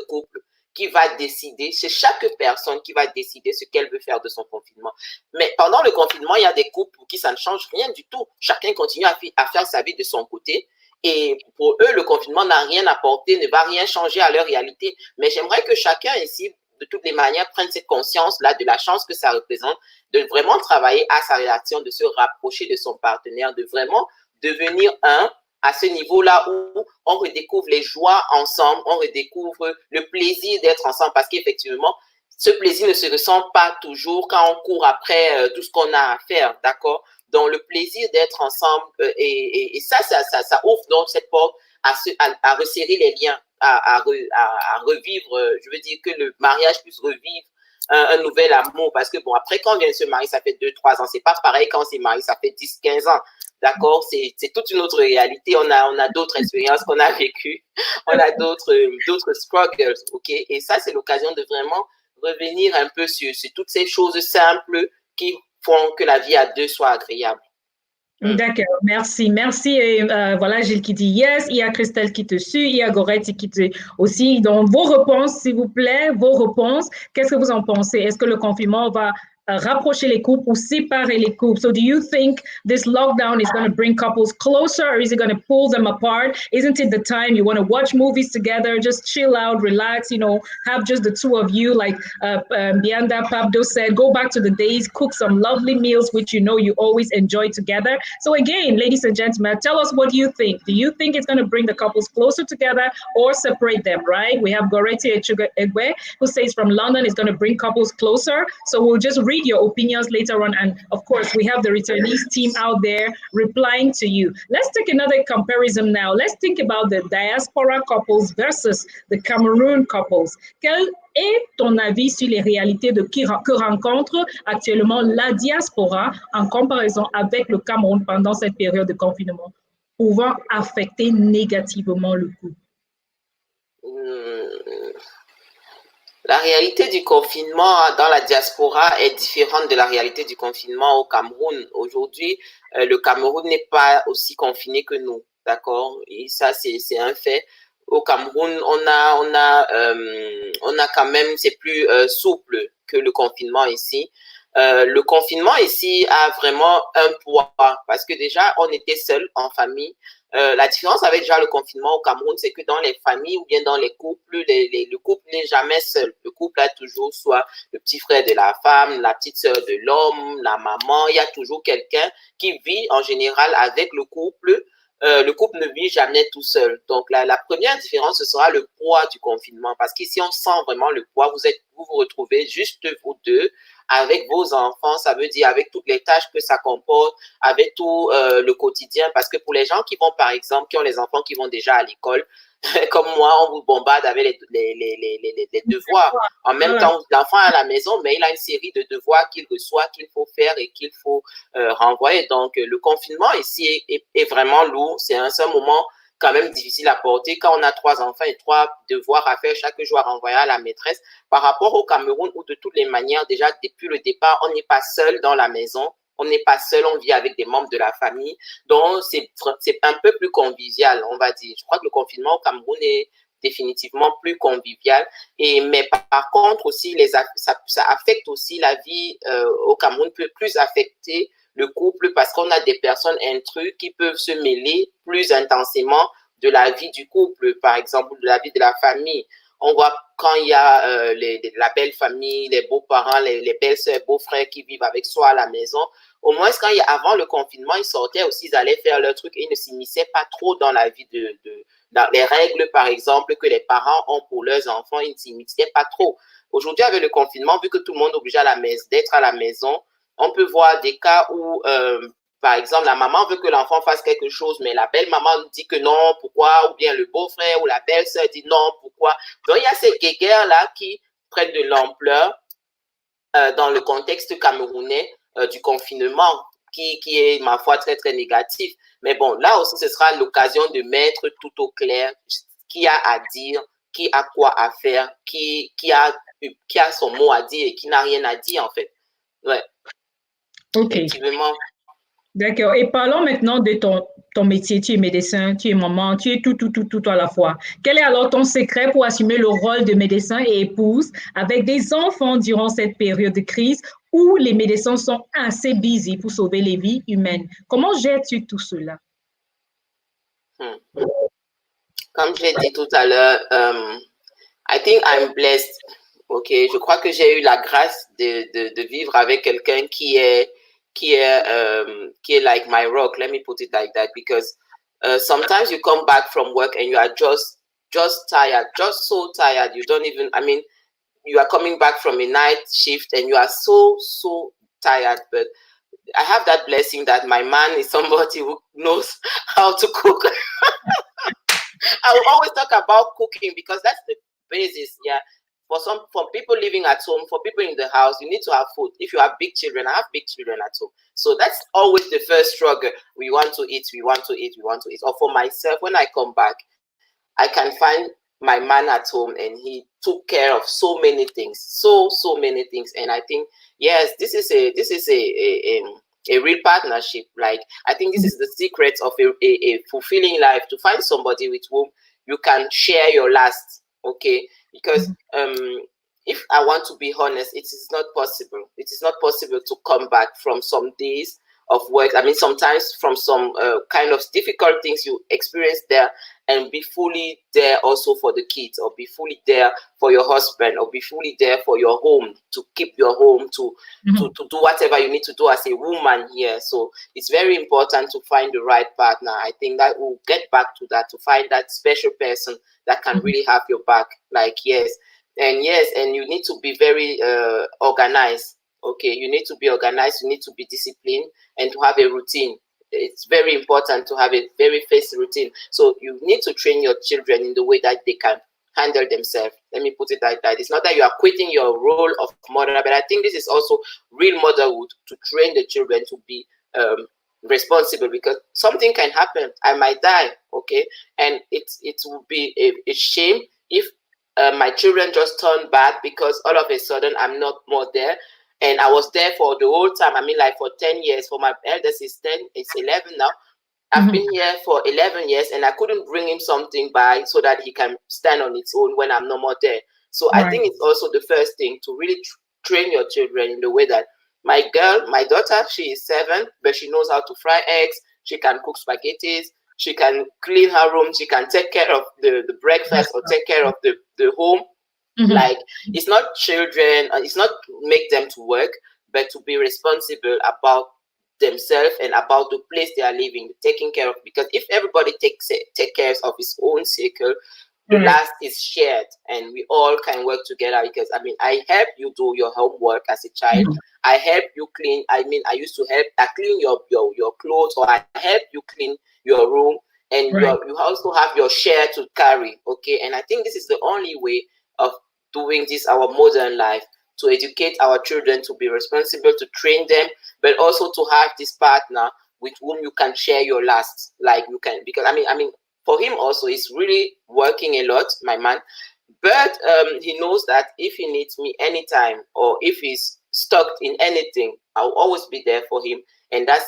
couple qui va décider, c'est chaque personne qui va décider ce qu'elle veut faire de son confinement. Mais pendant le confinement, il y a des couples pour qui ça ne change rien du tout. Chacun continue à faire sa vie de son côté. Et pour eux, le confinement n'a rien apporté, ne va rien changer à leur réalité. Mais j'aimerais que chacun ici, de toutes les manières, prenne cette conscience-là de la chance que ça représente, de vraiment travailler à sa relation, de se rapprocher de son partenaire, de vraiment devenir un à ce niveau-là où on redécouvre les joies ensemble, on redécouvre le plaisir d'être ensemble parce qu'effectivement, ce plaisir ne se ressent pas toujours quand on court après tout ce qu'on a à faire, d'accord? Donc, le plaisir d'être ensemble et ça ouvre donc cette porte à resserrer les liens, à revivre, je veux dire que le mariage puisse revivre un nouvel amour parce que bon, après, quand on vient de se marier, ça fait 2-3 ans. C'est pas pareil quand on s'est marié, ça fait 10-15 ans. D'accord? C'est toute une autre réalité. On a d'autres expériences qu'on a vécues. On a d'autres struggles. OK? Et ça, c'est l'occasion de vraiment revenir un peu sur toutes ces choses simples qui font que la vie à deux soit agréable. D'accord, merci, merci. Et voilà, Gilles qui dit yes, il y a Christelle qui te suit, il y a Goretti qui te aussi. Donc, vos réponses, s'il vous plaît, vos réponses. Qu'est-ce que vous en pensez? Est-ce que le confinement va rapprocher les couples ou séparer les couples? So do you think this lockdown is going to bring couples closer or is it going to pull them apart? Isn't it the time you want to watch movies together, just chill out, relax, have just the two of you, like Mbianda Papdo said, go back to the days, cook some lovely meals, which you always enjoy together. So again, ladies and gentlemen, tell us what you think. Do you think it's going to bring the couples closer together or separate them, right? We have Goretti Egwe, who says from London it's going to bring couples closer. So we'll just read your opinions later on. And of course, we have the returnees team out there replying to you. Let's take another comparison now. Let's think about the diaspora couples versus the Cameroon couples. Quel est ton avis sur les réalités que rencontre actuellement la diaspora en comparaison avec le Cameroun pendant cette période de confinement, pouvant affecter négativement le couple? La réalité du confinement dans la diaspora est différente de la réalité du confinement au Cameroun. Aujourd'hui, le Cameroun n'est pas aussi confiné que nous, d'accord? Et ça, c'est un fait. Au Cameroun, on a quand même, c'est plus souple que le confinement ici. Le confinement ici a vraiment un poids parce que déjà, on était seuls en famille. La différence avec déjà le confinement au Cameroun, c'est que dans les familles ou bien dans les couples, le couple n'est jamais seul. Le couple a toujours soit le petit frère de la femme, la petite sœur de l'homme, la maman. Il y a toujours quelqu'un qui vit en général avec le couple. Le couple ne vit jamais tout seul. Donc, la première différence, ce sera le poids du confinement. Parce qu'ici, on sent vraiment le poids. Vous vous retrouvez juste vous deux avec vos enfants, ça veut dire avec toutes les tâches que ça comporte, avec tout le quotidien. Parce que pour les gens qui vont, par exemple, qui ont les enfants qui vont déjà à l'école, comme moi, on vous bombarde avec les devoirs. En même temps, l'enfant est à la maison, mais il a une série de devoirs qu'il reçoit, qu'il faut faire et qu'il faut renvoyer. Donc, le confinement ici est vraiment lourd. C'est un moment quand même difficile à porter quand on a 3 enfants et 3 devoirs à faire chaque jour à renvoyer à la maîtresse. Par rapport au Cameroun, où de toutes les manières, déjà depuis le départ, on n'est pas seul dans la maison. On n'est pas seul, on vit avec des membres de la famille. Donc, c'est un peu plus convivial, on va dire. Je crois que le confinement au Cameroun est définitivement plus convivial. Mais par contre, aussi, ça affecte aussi la vie au Cameroun, peut plus affecter le couple parce qu'on a des personnes intrus qui peuvent se mêler plus intensément de la vie du couple, par exemple, de la vie de la famille. On voit quand il y a la belle famille, les beaux-parents, les belles-sœurs, beaux-frères qui vivent avec soi à la maison. Au moins, avant le confinement, ils sortaient aussi, ils allaient faire leur truc et ils ne s'immisçaient pas trop dans la vie dans les règles, par exemple, que les parents ont pour leurs enfants, ils ne s'immisçaient pas trop. Aujourd'hui, avec le confinement, vu que tout le monde est obligé d'être à la maison, on peut voir des cas où, par exemple, la maman veut que l'enfant fasse quelque chose, mais la belle-maman dit que non, pourquoi? Ou bien le beau-frère ou la belle-sœur dit non, pourquoi? Donc, il y a ces guéguerres-là qui prennent de l'ampleur dans le contexte camerounais du confinement, qui est, ma foi, très, très négatif. Mais bon, là aussi, ce sera l'occasion de mettre tout au clair qui a à dire, qui a quoi à faire, qui a son mot à dire et qui n'a rien à dire, en fait. Ouais. Ok. Effectivement. D'accord. Et parlons maintenant de ton métier. Tu es médecin, tu es maman, tu es tout à la fois. Quel est alors ton secret pour assumer le rôle de médecin et épouse avec des enfants durant cette période de crise où les médecins sont assez busy pour sauver les vies humaines? Comment gères-tu tout cela? Comme j'ai dit tout à l'heure, I think I'm blessed. Ok, je crois que j'ai eu la grâce de vivre avec quelqu'un qui est like my rock. Let me put it like that, because sometimes you come back from work and you are just tired, just so tired. You don't even. I mean, you are coming back from a night shift and you are so tired. But I have that blessing that my man is somebody who knows how to cook. I will always talk about cooking because that's the basis. Yeah. For people living at home, for people in the house, you need to have food. If you have big children, I have big children at home. So that's always the first struggle. We want to eat. Or for myself, when I come back, I can find my man at home and he took care of so many things. So many things. And I think, yes, this is a real partnership. Like, I think this is the secret of a fulfilling life, to find somebody with whom you can share your last. Okay, because if I want to be honest, it is not possible. It is not possible to come back from some days of work. I mean, sometimes from some kind of difficult things you experience there, and be fully there also for the kids, or be fully there for your husband, or be fully there for your home, to keep your home, to do whatever you need to do as a woman here. So it's very important to find the right partner. I think that we'll get back to that, to find that special person that can really have your back. Like, yes, and you need to be very organized. Okay, you need to be organized, you need to be disciplined, and to have a routine. It's very important to have a very fixed routine. So you need to train your children in the way that they can handle themselves. Let me put it like that. It's not that you are quitting your role of mother, but I think this is also real motherhood, to train the children to be responsible, because something can happen. I might die, okay? And it would be a shame if my children just turn bad because all of a sudden I'm not more there. And I was there for the whole time. I mean, like for 10 years. For my eldest is 10, it's 11 now. I've been here for 11 years and I couldn't bring him something by so that he can stand on its own when I'm no more there. So I think it's also the first thing to really train your children in the way that my daughter, she is 7, but she knows how to fry eggs. She can cook spaghettis. She can clean her room. She can take care of the breakfast or take care of the home. Like, it's not children, it's not make them to work, but to be responsible about themselves and about the place they are living, taking care of. Because if everybody take care of his own circle, the last is shared, and we all can work together. Because I mean, I help you do your homework as a child. I help you clean. I mean, I used to help clean your clothes, or I help you clean your room, and you also have your share to carry. Okay, and I think this is the only way of doing this our modern life, to educate our children, to be responsible, to train them, but also to have this partner with whom you can share your last. Like you can, because I mean, for him also, he's really working a lot, my man. But he knows that if he needs me anytime, or if he's stuck in anything, I'll always be there for him. And that's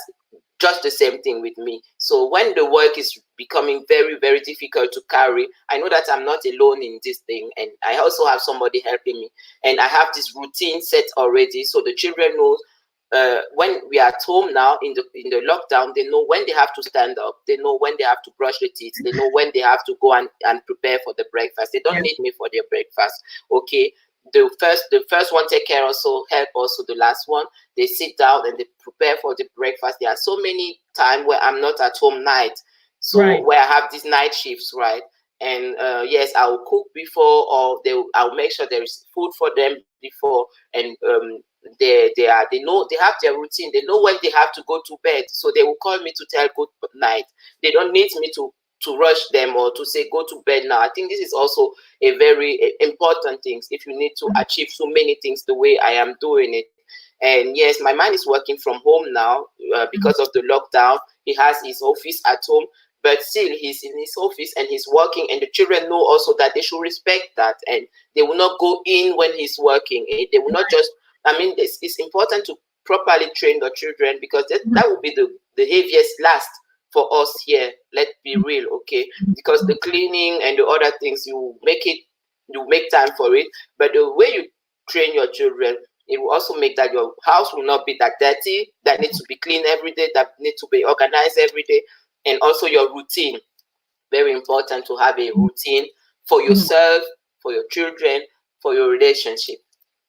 just the same thing with me. So when the work is becoming very, very difficult to carry, I know that I'm not alone in this thing, and I also have somebody helping me. And I have this routine set already, so the children know when we are at home now in the lockdown, they know when they have to stand up, they know when they have to brush their teeth, they know when they have to go and prepare for the breakfast. They don't need me for their breakfast. Okay, the first one take care, also help also the last one. They sit down and they prepare for the breakfast. There are so many times where I'm not at home night, so where I have these night shifts, right? And yes, I will cook before, or I'll make sure there is food for them before, and they know, they have their routine. They know when they have to go to bed, so they will call me to tell good night. They don't need me to rush them or to say go to bed now. I think this is also a very important thing if you need to achieve so many things the way I am doing it. And yes, my man is working from home now because of the lockdown. He has his office at home, but still he's in his office and he's working, and the children know also that they should respect that, and they will not go in when he's working. They will not just, I mean, it's important to properly train the children, because that will be the heaviest last for us here. Let's be real, okay? Because the cleaning and the other things, you make time for it, but the way you train your children, it will also make that your house will not be that dirty, that needs to be cleaned every day, that needs to be organized every day. And also your routine. Very important to have a routine for yourself, for your children, for your relationship.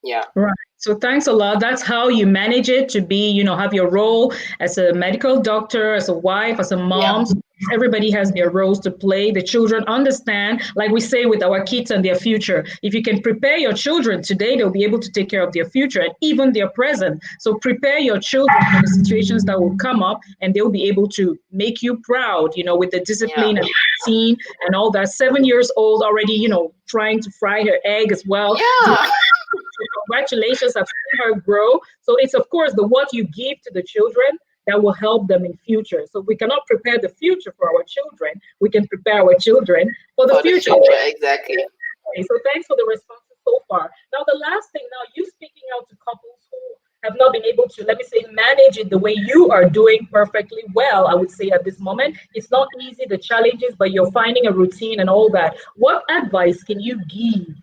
Yeah. Right. So thanks a lot. That's how you manage it to be, have your role as a medical doctor, as a wife, as a mom. Yeah. Everybody has their roles to play. The children understand, like we say with our kids and their future. If you can prepare your children today, they'll be able to take care of their future and even their present. So prepare your children for the situations that will come up, and they'll be able to make you proud, with the discipline and routine and all that. 7 years old already, trying to fry her egg as well. Yeah. So congratulations, I've seen her grow. So it's, of course, what you give to the children that will help them in future. So we cannot prepare the future for our children. We can prepare our children for the future. Exactly. So thanks for the responses so far. Now, the last thing, now you speaking out to couples who have not been able to, let me say, manage it the way you are doing perfectly well, I would say at this moment. It's not easy, the challenges, but you're finding a routine and all that. What advice can you give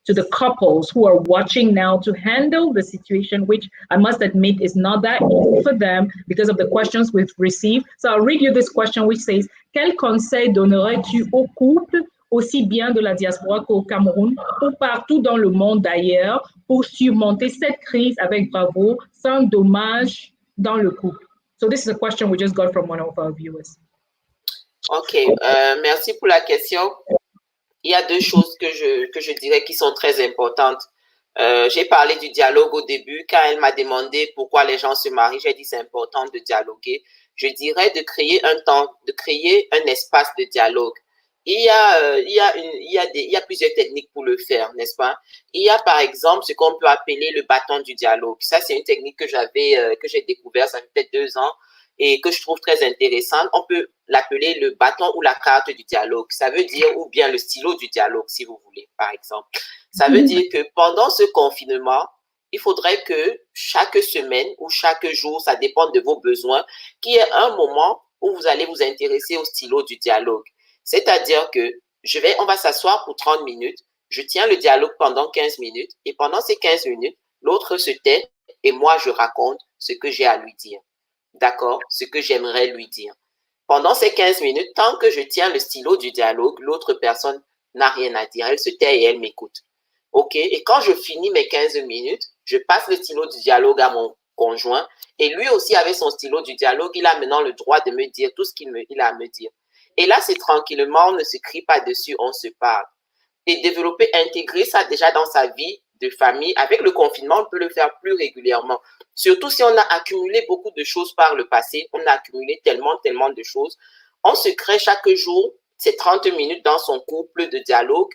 to the couples who are watching now to handle the situation, which I must admit is not that easy for them because of the questions we've received? So I'll read you this question, which says, quel conseil donnerais-tu aux couples, aussi bien de la diaspora qu'au Cameroun, ou partout dans le monde d'ailleurs, pour surmonter cette crise avec bravoure, sans dommage dans le couple? So this is a question we just got from one of our viewers. Ok, merci pour la question. Il y a deux choses que je dirais qui sont très importantes. J'ai parlé du dialogue au début. Quand elle m'a demandé pourquoi les gens se marient, j'ai dit c'est important de dialoguer. Je dirais de créer un temps, de créer un espace de dialogue. Il y a plusieurs techniques pour le faire, n'est-ce pas? Il y a par exemple ce qu'on peut appeler le bâton du dialogue. Ça, c'est une technique que j'ai découvert, ça fait peut-être 2 ans, et que je trouve très intéressante. On peut l'appeler le bâton ou la carte du dialogue. Ça veut dire, ou bien le stylo du dialogue, si vous voulez, par exemple. Ça veut dire que pendant ce confinement, il faudrait que chaque semaine ou chaque jour, ça dépend de vos besoins, qu'il y ait un moment où vous allez vous intéresser au stylo du dialogue. C'est-à-dire que on va s'asseoir pour 30 minutes, je tiens le dialogue pendant 15 minutes, et pendant ces 15 minutes, l'autre se tait et moi, je raconte ce que j'ai à lui dire. D'accord? Ce que j'aimerais lui dire. Pendant ces 15 minutes, tant que je tiens le stylo du dialogue, l'autre personne n'a rien à dire. Elle se tait et elle m'écoute. OK? Et quand je finis mes 15 minutes, je passe le stylo du dialogue à mon conjoint. Et lui aussi, avec son stylo du dialogue, il a maintenant le droit de me dire tout ce qu'il a à me dire. Et là, c'est tranquillement, on ne se crie pas dessus, on se parle. et développer, intégrer ça déjà dans sa vie de famille. Avec le confinement, on peut le faire plus régulièrement. Surtout si on a accumulé beaucoup de choses par le passé, on a accumulé tellement de choses. On se crée chaque jour ces 30 minutes dans son couple de dialogue.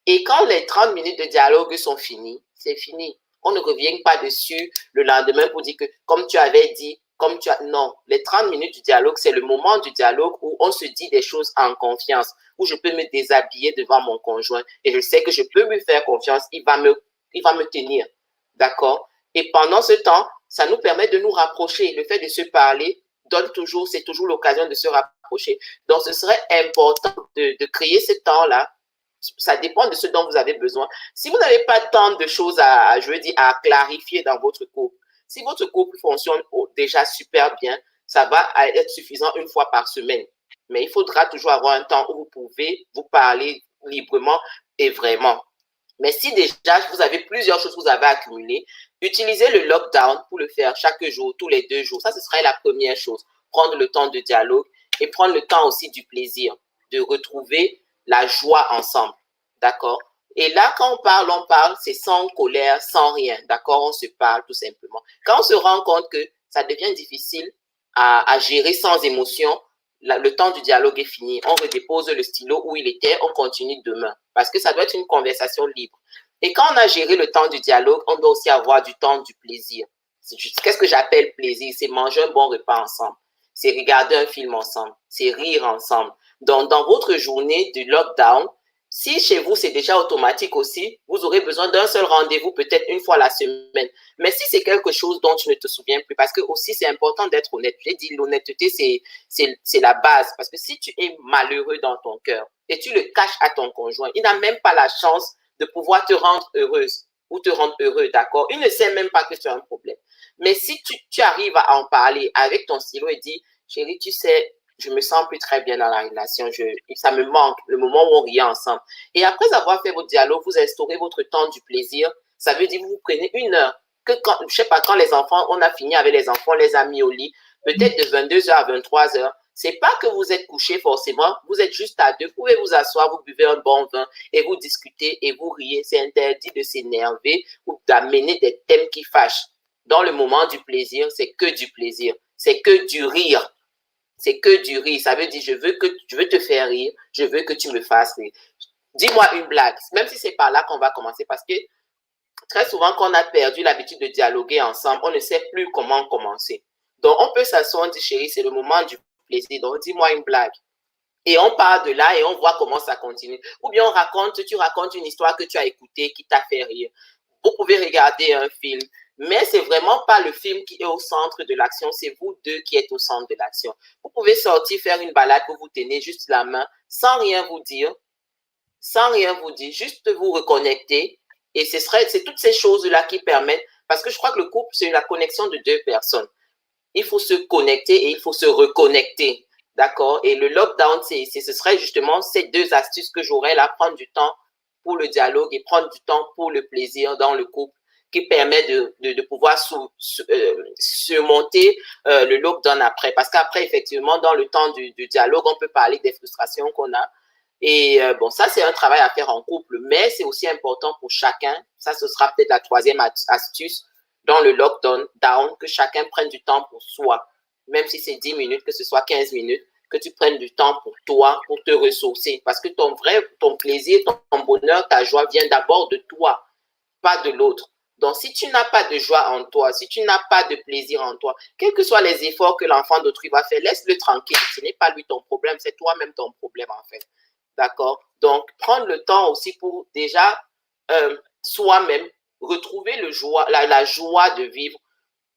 Et quand les 30 minutes de dialogue sont finies, c'est fini. On ne revient pas dessus le lendemain pour dire que comme tu avais dit, comme tu as... Non, les 30 minutes du dialogue, c'est le moment du dialogue où on se dit des choses en confiance, où je peux me déshabiller devant mon conjoint et je sais que je peux lui faire confiance, il va me tenir. D'accord? Et pendant ce temps, ça nous permet de nous rapprocher. Le fait de se parler c'est toujours l'occasion de se rapprocher. Donc, ce serait important de créer ce temps-là. Ça dépend de ce dont vous avez besoin. Si vous n'avez pas tant de choses à clarifier dans votre couple, si votre couple fonctionne déjà super bien, ça va être suffisant une fois par semaine. Mais il faudra toujours avoir un temps où vous pouvez vous parler librement et vraiment. Mais si déjà vous avez plusieurs choses que vous avez accumulées, utilisez le lockdown pour le faire chaque jour, tous les 2 jours. Ça, ce serait la première chose. Prendre le temps de dialogue et prendre le temps aussi du plaisir, de retrouver la joie ensemble. D'accord? Et là, quand on parle, c'est sans colère, sans rien. D'accord? On se parle tout simplement. Quand on se rend compte que ça devient difficile à gérer sans émotion, le temps du dialogue est fini. On redépose le stylo où il était, on continue demain. Parce que ça doit être une conversation libre. Et quand on a géré le temps du dialogue, on doit aussi avoir du temps du plaisir. Qu'est-ce que j'appelle plaisir? C'est manger un bon repas ensemble. C'est regarder un film ensemble. C'est rire ensemble. Donc, dans votre journée du lockdown, si chez vous, c'est déjà automatique aussi, vous aurez besoin d'un seul rendez-vous peut-être une fois la semaine. Mais si c'est quelque chose dont tu ne te souviens plus, parce que aussi c'est important d'être honnête. J'ai dit l'honnêteté, c'est la base. Parce que si tu es malheureux dans ton cœur et tu le caches à ton conjoint, il n'a même pas la chance de pouvoir te rendre heureuse ou te rendre heureux, d'accord? Il ne sait même pas que tu as un problème. Mais si tu arrives à en parler avec ton stylo et dis, chérie, tu sais, je me sens plus très bien dans la relation, ça me manque, le moment où on riait ensemble. Et après avoir fait votre dialogue, vous instaurez votre temps du plaisir. Ça veut dire que vous prenez 1 heure. Que quand, je sais pas, quand les enfants, on a fini avec les enfants, on les a mis au lit, peut-être de 22h à 23h. C'est pas que vous êtes couché forcément, vous êtes juste à deux. Vous pouvez vous asseoir, vous buvez un bon vin et vous discutez et vous riez. C'est interdit de s'énerver ou d'amener des thèmes qui fâchent. Dans le moment du plaisir, c'est que du plaisir. C'est que du rire. C'est que du rire. Ça veut dire, je veux te faire rire. Je veux que tu me fasses rire. Dis-moi une blague. Même si c'est par là qu'on va commencer. Parce que très souvent, quand on a perdu l'habitude de dialoguer ensemble, on ne sait plus comment commencer. Donc, on peut s'asseoir, on dit, chérie, c'est le moment du plaisir. Donc, dis-moi une blague. Et on part de là et on voit comment ça continue. Ou bien tu racontes une histoire que tu as écoutée, qui t'a fait rire. Vous pouvez regarder un film. Mais c'est vraiment pas le film qui est au centre de l'action, c'est vous deux qui êtes au centre de l'action. Vous pouvez sortir, faire une balade, vous tenez juste la main, sans rien vous dire, juste vous reconnecter. Et c'est toutes ces choses-là qui permettent, parce que je crois que le couple, c'est la connexion de 2 personnes. Il faut se connecter et il faut se reconnecter. D'accord? Et le lockdown, ce serait justement ces 2 astuces que j'aurais là, prendre du temps pour le dialogue et prendre du temps pour le plaisir dans le couple, qui permet de pouvoir surmonter le lockdown après. Parce qu'après, effectivement, dans le temps du dialogue, on peut parler des frustrations qu'on a. Et bon, ça, c'est un travail à faire en couple, mais c'est aussi important pour chacun. Ça, ce sera peut-être la 3e astuce dans le lockdown, que chacun prenne du temps pour soi. Même si c'est 10 minutes, que ce soit 15 minutes, que tu prennes du temps pour toi, pour te ressourcer. Parce que ton plaisir, ton bonheur, ta joie vient d'abord de toi, pas de l'autre. Donc, si tu n'as pas de joie en toi, si tu n'as pas de plaisir en toi, quels que soient les efforts que l'enfant d'autrui va faire, laisse-le tranquille. Ce n'est pas lui ton problème, c'est toi-même ton problème en fait. D'accord? Donc, prendre le temps aussi pour déjà soi-même retrouver la joie de vivre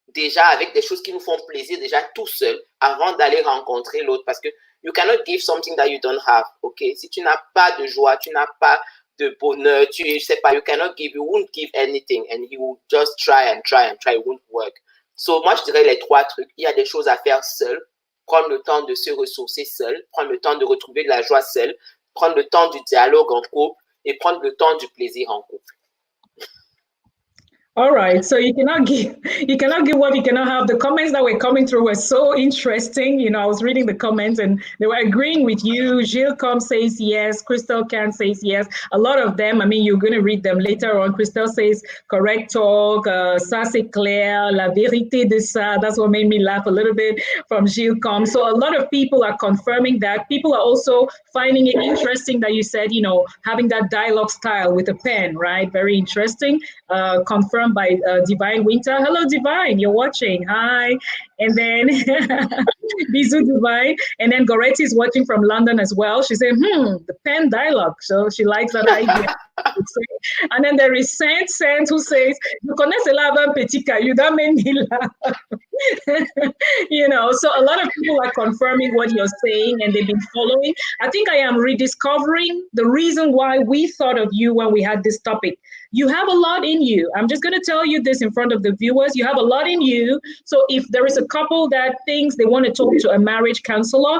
déjà avec des choses qui nous font plaisir déjà tout seul avant d'aller rencontrer l'autre, parce que you cannot give something that you don't have. Ok? Si tu n'as pas de joie, tu n'as pas de bonheur, je sais pas, you won't give anything and you will just try and try and try, it won't work. So moi je dirais les 3 trucs. Il y a des choses à faire seul, prendre le temps de se ressourcer seul, prendre le temps de retrouver de la joie seul, prendre le temps du dialogue en couple et prendre le temps du plaisir en couple. All right, so you cannot give what you cannot have. The comments that were coming through were so interesting. I was reading the comments and they were agreeing with you. Gilles Com says yes, Crystal Can says yes. A lot of them, I mean, you're going to read them later on. Crystal says correct talk, ça c'est clair, la vérité de ça. That's what made me laugh a little bit from Gilles Com. So a lot of people are confirming that. People are also finding it interesting that you said, having that dialogue style with a pen, right? Very interesting. Confirmed by Divine Winter. Hello, Divine. You're watching. Hi. And then Bizu Divine. And then Goretti is watching from London as well. She said, the pen dialogue. So she likes that idea. And then there is Saint who says, "You connais cela avant petit caillou, that made me laugh." So a lot of people are confirming what you're saying and they've been following. I think I am rediscovering the reason why we thought of you when we had this topic. You have a lot in you. I'm just going to tell you this in front of the viewers. You have a lot in you. So if there is a couple that thinks they want to talk to a marriage counselor,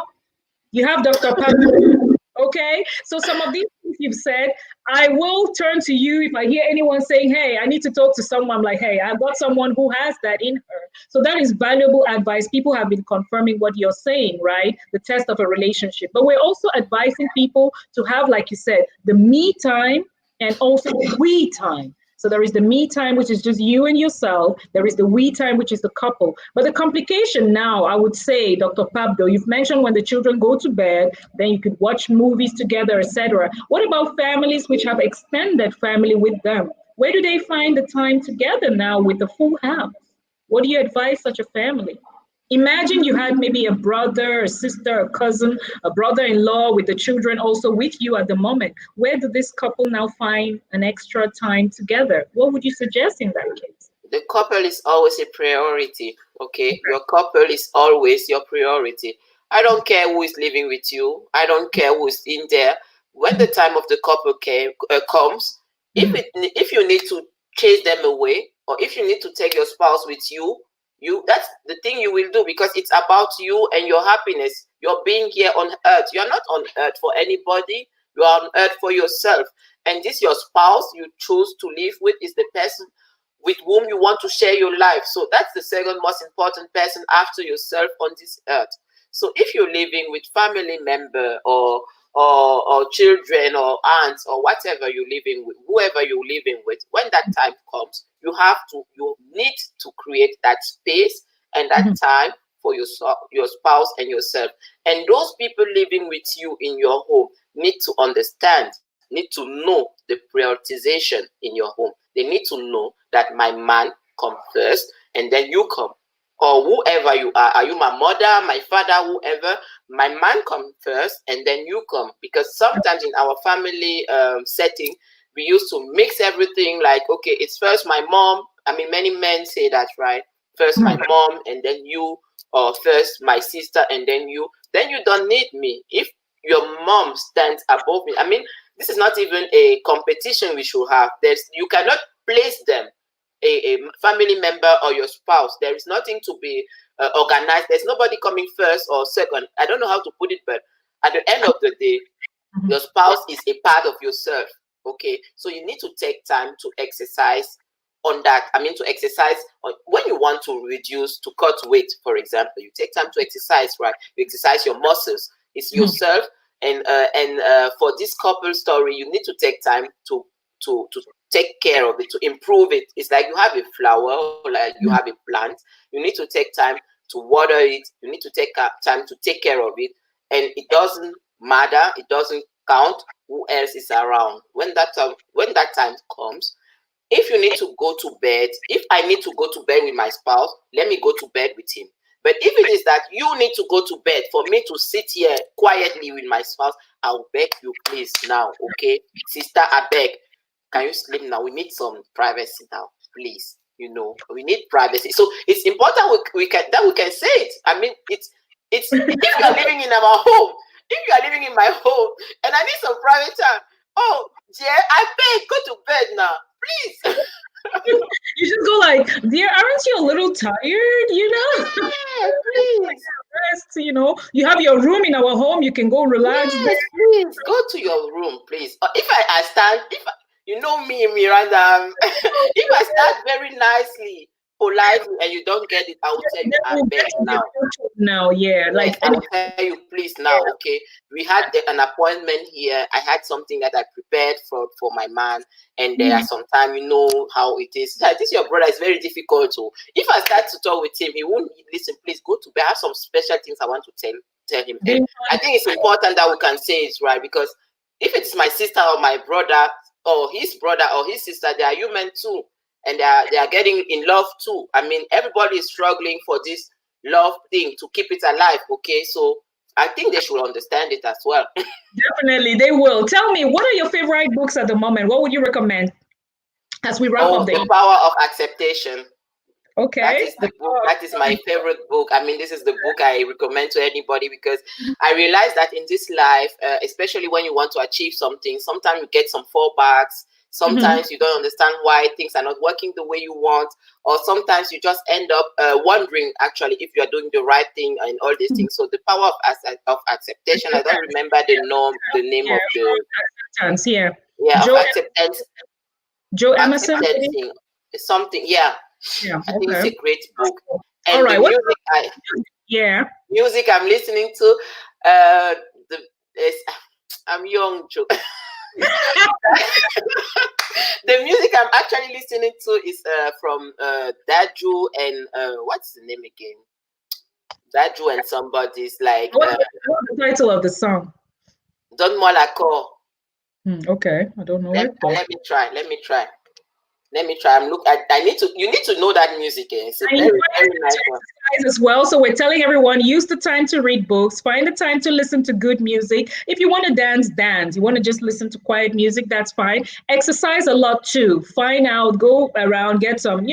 you have Dr. Papdo. Okay, so some of these things you've said, I will turn to you if I hear anyone saying, hey, I need to talk to someone. I'm like, hey, I've got someone who has that in her. So that is valuable advice. People have been confirming what you're saying, right? The test of a relationship. But we're also advising people to have, like you said, the me time and also the we time. So there is the me time, which is just you and yourself. There is the we time, which is the couple. But the complication now, I would say, Dr. Pabdo, you've mentioned when the children go to bed, then you could watch movies together, etc. What about families which have extended family with them? Where do they find the time together now with the full house? What do you advise such a family? Imagine you had maybe a brother, a sister, a cousin, a brother-in-law with the children also with you at the moment. Where do this couple now find an extra time together? What would you suggest in that case? The couple is always a priority. Okay, your couple is always your priority. I don't care who is living with you. I don't care who is in there. When the time of the couple comes, if you need to chase them away, or if you need to take your spouse with you, that's the thing you will do, because it's about you and your happiness. You're being here on earth. You're not on earth for anybody. You are on earth for yourself. And this your spouse you choose to live with is the person with whom you want to share your life. So that's the second most important person after yourself on this earth. So if you're living with family member or children or aunts or whatever you're living with, whoever you're living with, when that time comes, you need to create that space and that time for your spouse and yourself. And those people living with you in your home need to understand, need to know the prioritization in your home. They need to know that my man come first and then you come. Or whoever you are you my mother, my father, whoever, my man come first and then you come. Because sometimes in our family setting, we used to mix everything like, okay, it's first my mom. I mean, many men say that, right? First my mom and then you, or first my sister and then you don't need me. If your mom stands above me, I mean, this is not even a competition we should have. You cannot place them, a family member or your spouse. There is nothing to be organized. There's nobody coming first or second. I don't know how to put it, but at the end of the day, your spouse is a part of yourself. Okay, so you need to take time to exercise on that. I mean, to exercise on when you want to reduce, to cut weight, for example. You take time to exercise, right? You exercise your muscles. It's yourself. And for this couple story, you need to take time to take care of it, to improve it. It's like you have a flower, or like you have a plant. You need to take time to water it. You need to take time to take care of it. And it doesn't matter. It doesn't count who else is around. When that time comes, if you need to go to bed, if I need to go to bed with my spouse, let me go to bed with him. But if it is that you need to go to bed for me to sit here quietly with my spouse, I'll beg you, please now, okay? Sister, I beg. Can you sleep now? We need some privacy now, please. We need privacy. So it's important we can say it. I mean, it's if you are living in our home, if you are living in my home, and I need some private time, oh, dear, I beg, go to bed now, please. You just go like, dear, aren't you a little tired? Yeah, please. Rest, you have your room in our home. You can go relax. Yes, please go to your room, please. If I stand, You know me, Miranda. If I start very nicely, politely, and you don't get it, I will tell you, Then I we'll beg get to the now. YouTube now. Yeah, Yes, like I and will tell you, please now, okay? We had an appointment here. I had something that I prepared for my man, and there are Mhm. sometimes you know how it is. Like, this your brother is very difficult to. If I start to talk with him, he won't listen. Please go to bed. I have some special things I want to tell him, They and I want think it's important that we can say it right, because if it's my sister or my brother or his sister, they are human too, and they are getting in love too. I mean, everybody is struggling for this love thing to keep it alive. Okay, so I think they should understand it as well. definitely they will. Tell me, what are your favorite books at the moment? What would you recommend as we wrap up Oh, the The Power of Acceptation. That okay? is the book. That is my favorite book. I mean, this is the book I recommend to anybody, because I realize that in this life, especially when you want to achieve something, sometimes you get some fallbacks. Mhm. Sometimes you don't understand why things are not working the way you want, or sometimes you just end up wondering actually if you are doing the right thing and all these things. So the power of acceptation. I don't remember the name Yeah, of the acceptance. Yeah, yeah of Joe acceptance Joe Emerson. Maybe? acceptancing something. Yeah, Yeah. I think it's Okay. a great book. All And the right. What? Yeah. music I'm listening to, the is I'm young, Joe. The music I'm actually listening to is from Daju and what's the name again? Daju and somebody's like What's the title of the song? Don Molako. Okay, I don't know Let, it, but let me try. Let me try. Let me try. I need to. You need to know that music. It's a I very invite very you nice to one. exercise as well. So we're telling everyone use the time to read books, find the time to listen to good music. If you want to dance, dance. You want to just listen to quiet music, that's fine. Exercise a lot too. Find out, go around, get some,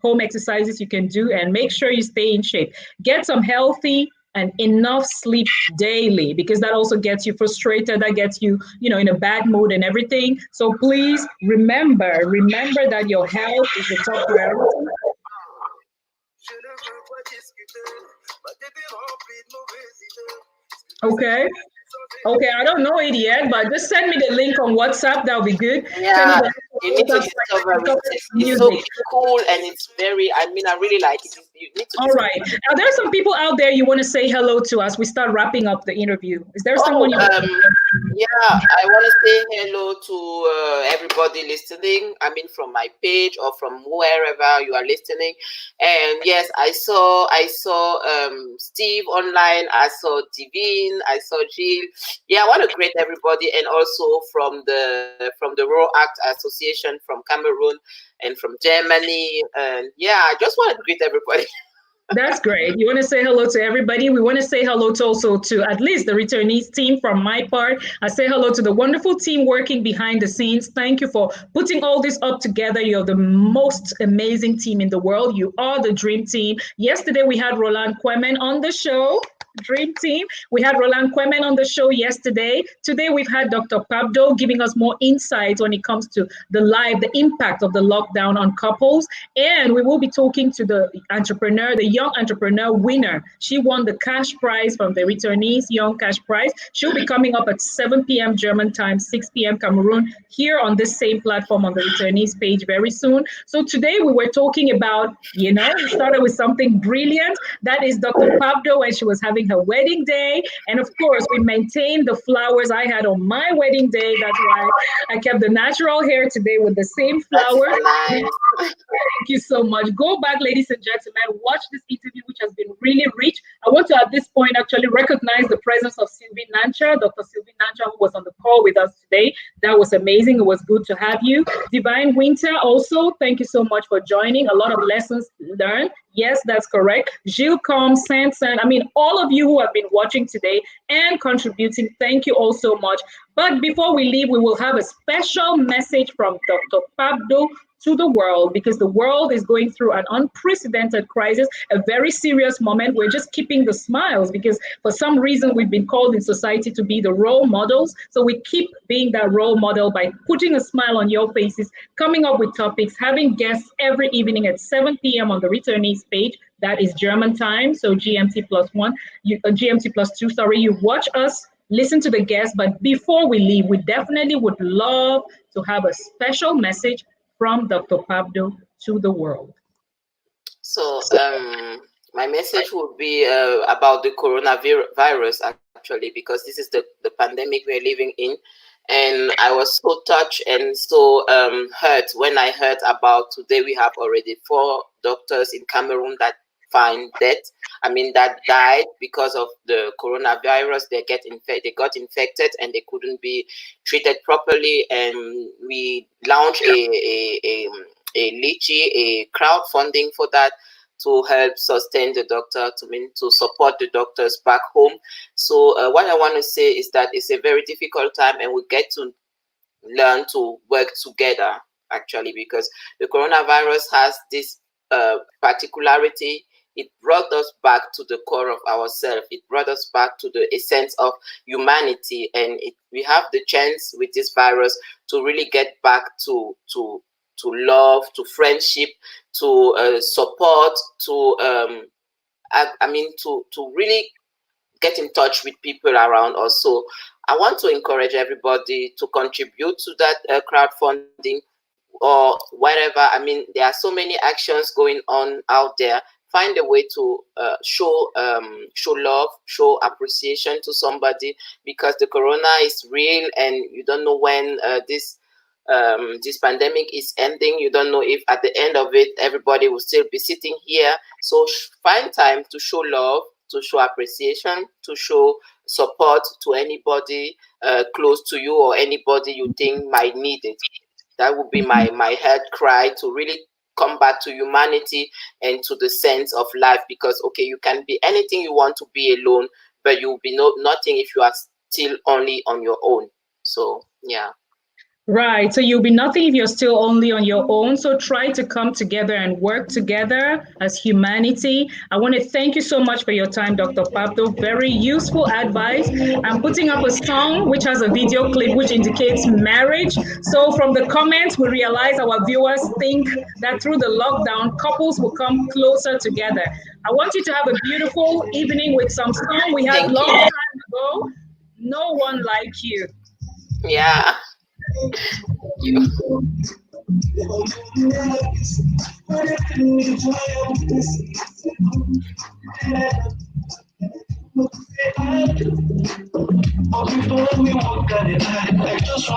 home exercises you can do and make sure you stay in shape. Get some healthy and enough sleep daily because that also gets you frustrated, that gets you, in a bad mood and everything. So please remember that your health is the top priority. Okay. Okay, I don't know it yet, but just send me the link on WhatsApp. That'll be good. Send me Yeah, the link you on need to WhatsApp so I discover can it. discover It's so music. cool and it's very. I mean, I really like it. You need to All discover. right. Are there some people out there you want to say hello to as we start wrapping up the interview? Is there Oh, someone you yeah, I want to say hello to everybody listening. I mean, from my page or from wherever you are listening. And yes, I saw Steve online. I saw Divine. I saw Jill. Yeah, I want to greet everybody, and also from the Raw Act Association from Cameroon and from Germany. And yeah, I just want to greet everybody. That's great. You want to say hello to everybody. We want to say hello to also to at least the returnees team from my part. I say hello to the wonderful team working behind the scenes. Thank you for putting all this up together. You're the most amazing team in the world. You are the dream team. Yesterday we had Roland Kwemen on the show. Dream team. We had Roland Kwemen on the show yesterday. Today we've had Dr. Papdo giving us more insights when it comes to the impact of the lockdown on couples. And we will be talking to the entrepreneur, the young entrepreneur winner. She won the cash prize from the returnees, Young Cash Prize. She'll be coming up at 7 p.m. German time, 6 p.m. Cameroon, here on this same platform on the returnees page very soon. So today we were talking about, we started with something brilliant. That is Dr. Papdo when she was having her wedding day. And of course, we maintained the flowers I had on my wedding day. That's why I kept the natural hair today with the same That is flower. nice. Thank you so much. Go back, ladies and gentlemen, watch this interview, which has been really rich. I want to, at this point, actually recognize the presence of Sylvie Nancha, Dr. Sylvie Nancha, who was on the call with us today. That was amazing. It was good to have you. Divine Winter, also, thank you so much for joining. A lot of lessons learned. Yes, that's correct. Gilles Com, Sansan, I mean, all of you who have been watching today and contributing, thank you all so much. But before we leave, we will have a special message from Dr. Papdo to the world because the world is going through an unprecedented crisis, a very serious moment. We're just keeping the smiles because for some reason we've been called in society to be the role models. So we keep being that role model by putting a smile on your faces, coming up with topics, having guests every evening at 7 p.m. on the returnees page. That is German time, so GMT plus one, GMT plus two. Sorry, you watch us listen to the guests. But before we leave, we definitely would love to have a special message from Dr. Papdo to the world. So, my message would be about the coronavirus, actually, because this is the pandemic we're living in. And I was so touched and so hurt when I heard about today we have already 4 doctors in Cameroon that find death. I mean, that died because of the coronavirus. They got infected and they couldn't be treated properly. And we launched a lychee, a crowdfunding for that to help sustain the doctor, to support the doctors back home. So what I want to say is that it's a very difficult time, and we get to learn to work together, actually, because the coronavirus has this particularity. It brought us back to the core of ourselves. It brought us back to the essence of humanity, and we have the chance with this virus to really get back to love, to friendship, to support, to to really get in touch with people around us. So I want to encourage everybody to contribute to that crowdfunding or whatever. I mean, there are so many actions going on out there. Find a way to show love, show appreciation to somebody, because the corona is real, and you don't know when this pandemic is ending. You don't know if at the end of it everybody will still be sitting here. So find time to show love, to show appreciation, to show support to anybody close to you or anybody you think might need it. That would be my head cry, to really come back to humanity and to the sense of life. Because okay, you can be anything you want to be alone, but you'll be nothing if you are still only on your own. So yeah. Right. So you'll be nothing if you're still only on your own. So try to come together and work together as humanity. I want to thank you so much for your time, Dr. Papdo. Very useful advice. I'm putting up a song which has a video clip which indicates marriage. So from the comments, we realize our viewers think that through the lockdown, couples will come closer together. I want you to have a beautiful evening with some song we had long time ago. No One Like You. Yeah. You.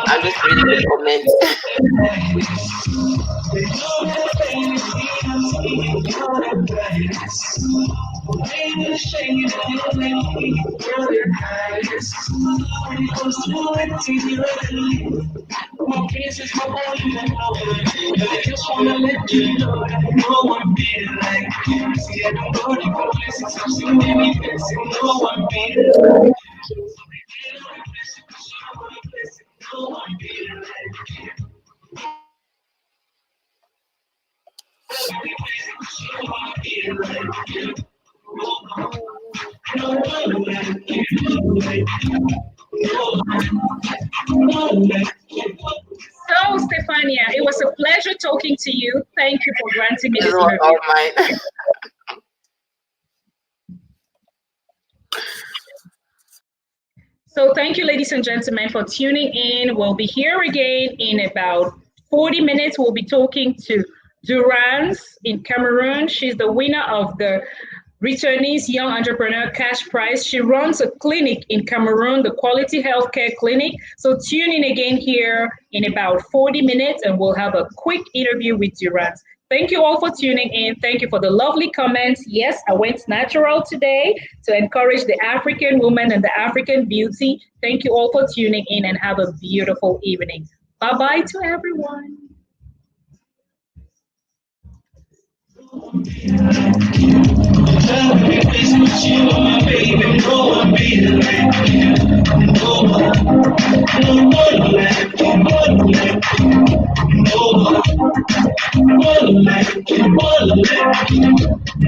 I'm just reading the comments. My princess, my only one. I just wanna let you know that no one be like you. See, I don't go to places, I've seen many places, no one be like you. No one be like you. So, Stefania, it was a pleasure talking to you. Thank you for granting me this interview. All mine. So thank you, ladies and gentlemen, for tuning in. We'll be here again in about 40 minutes. We'll be talking to Durance in Cameroon. She's the winner of the Returnees Young Entrepreneur Cash Prize. She runs a clinic in Cameroon, the Quality Healthcare Clinic. So tune in again here in about 40 minutes and we'll have a quick interview with Durance. Thank you all for tuning in. Thank you for the lovely comments. Yes, I went natural today to encourage the African woman and the African beauty. Thank you all for tuning in and have a beautiful evening. Bye-bye to everyone.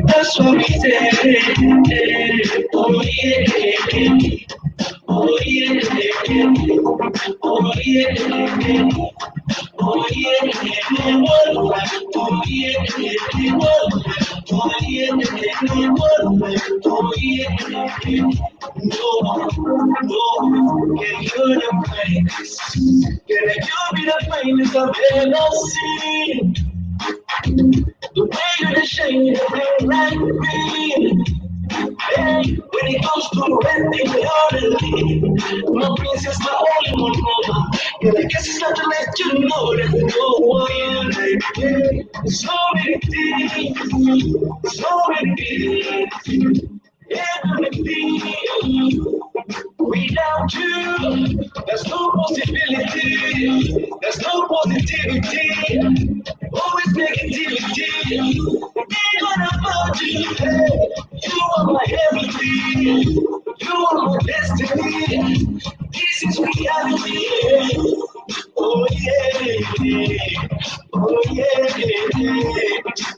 That's what we say. Oh yeah, oh yeah. Oh yeah, oh yeah, oh yeah, oh yeah, oh yeah, no, no, can you the finest? Can you be the finest I've ever seen? The way you're ashamed of being like me. Hey, when it comes to renting elderly, my princess, my only one mama. And I guess it's not to let you know that no one like me. So many things, so many things, everything. Without you, there's no possibility, there's no positivity, always negativity. Even about you, hey, you are my everything, you are my destiny. This is reality. Oh yeah, oh yeah.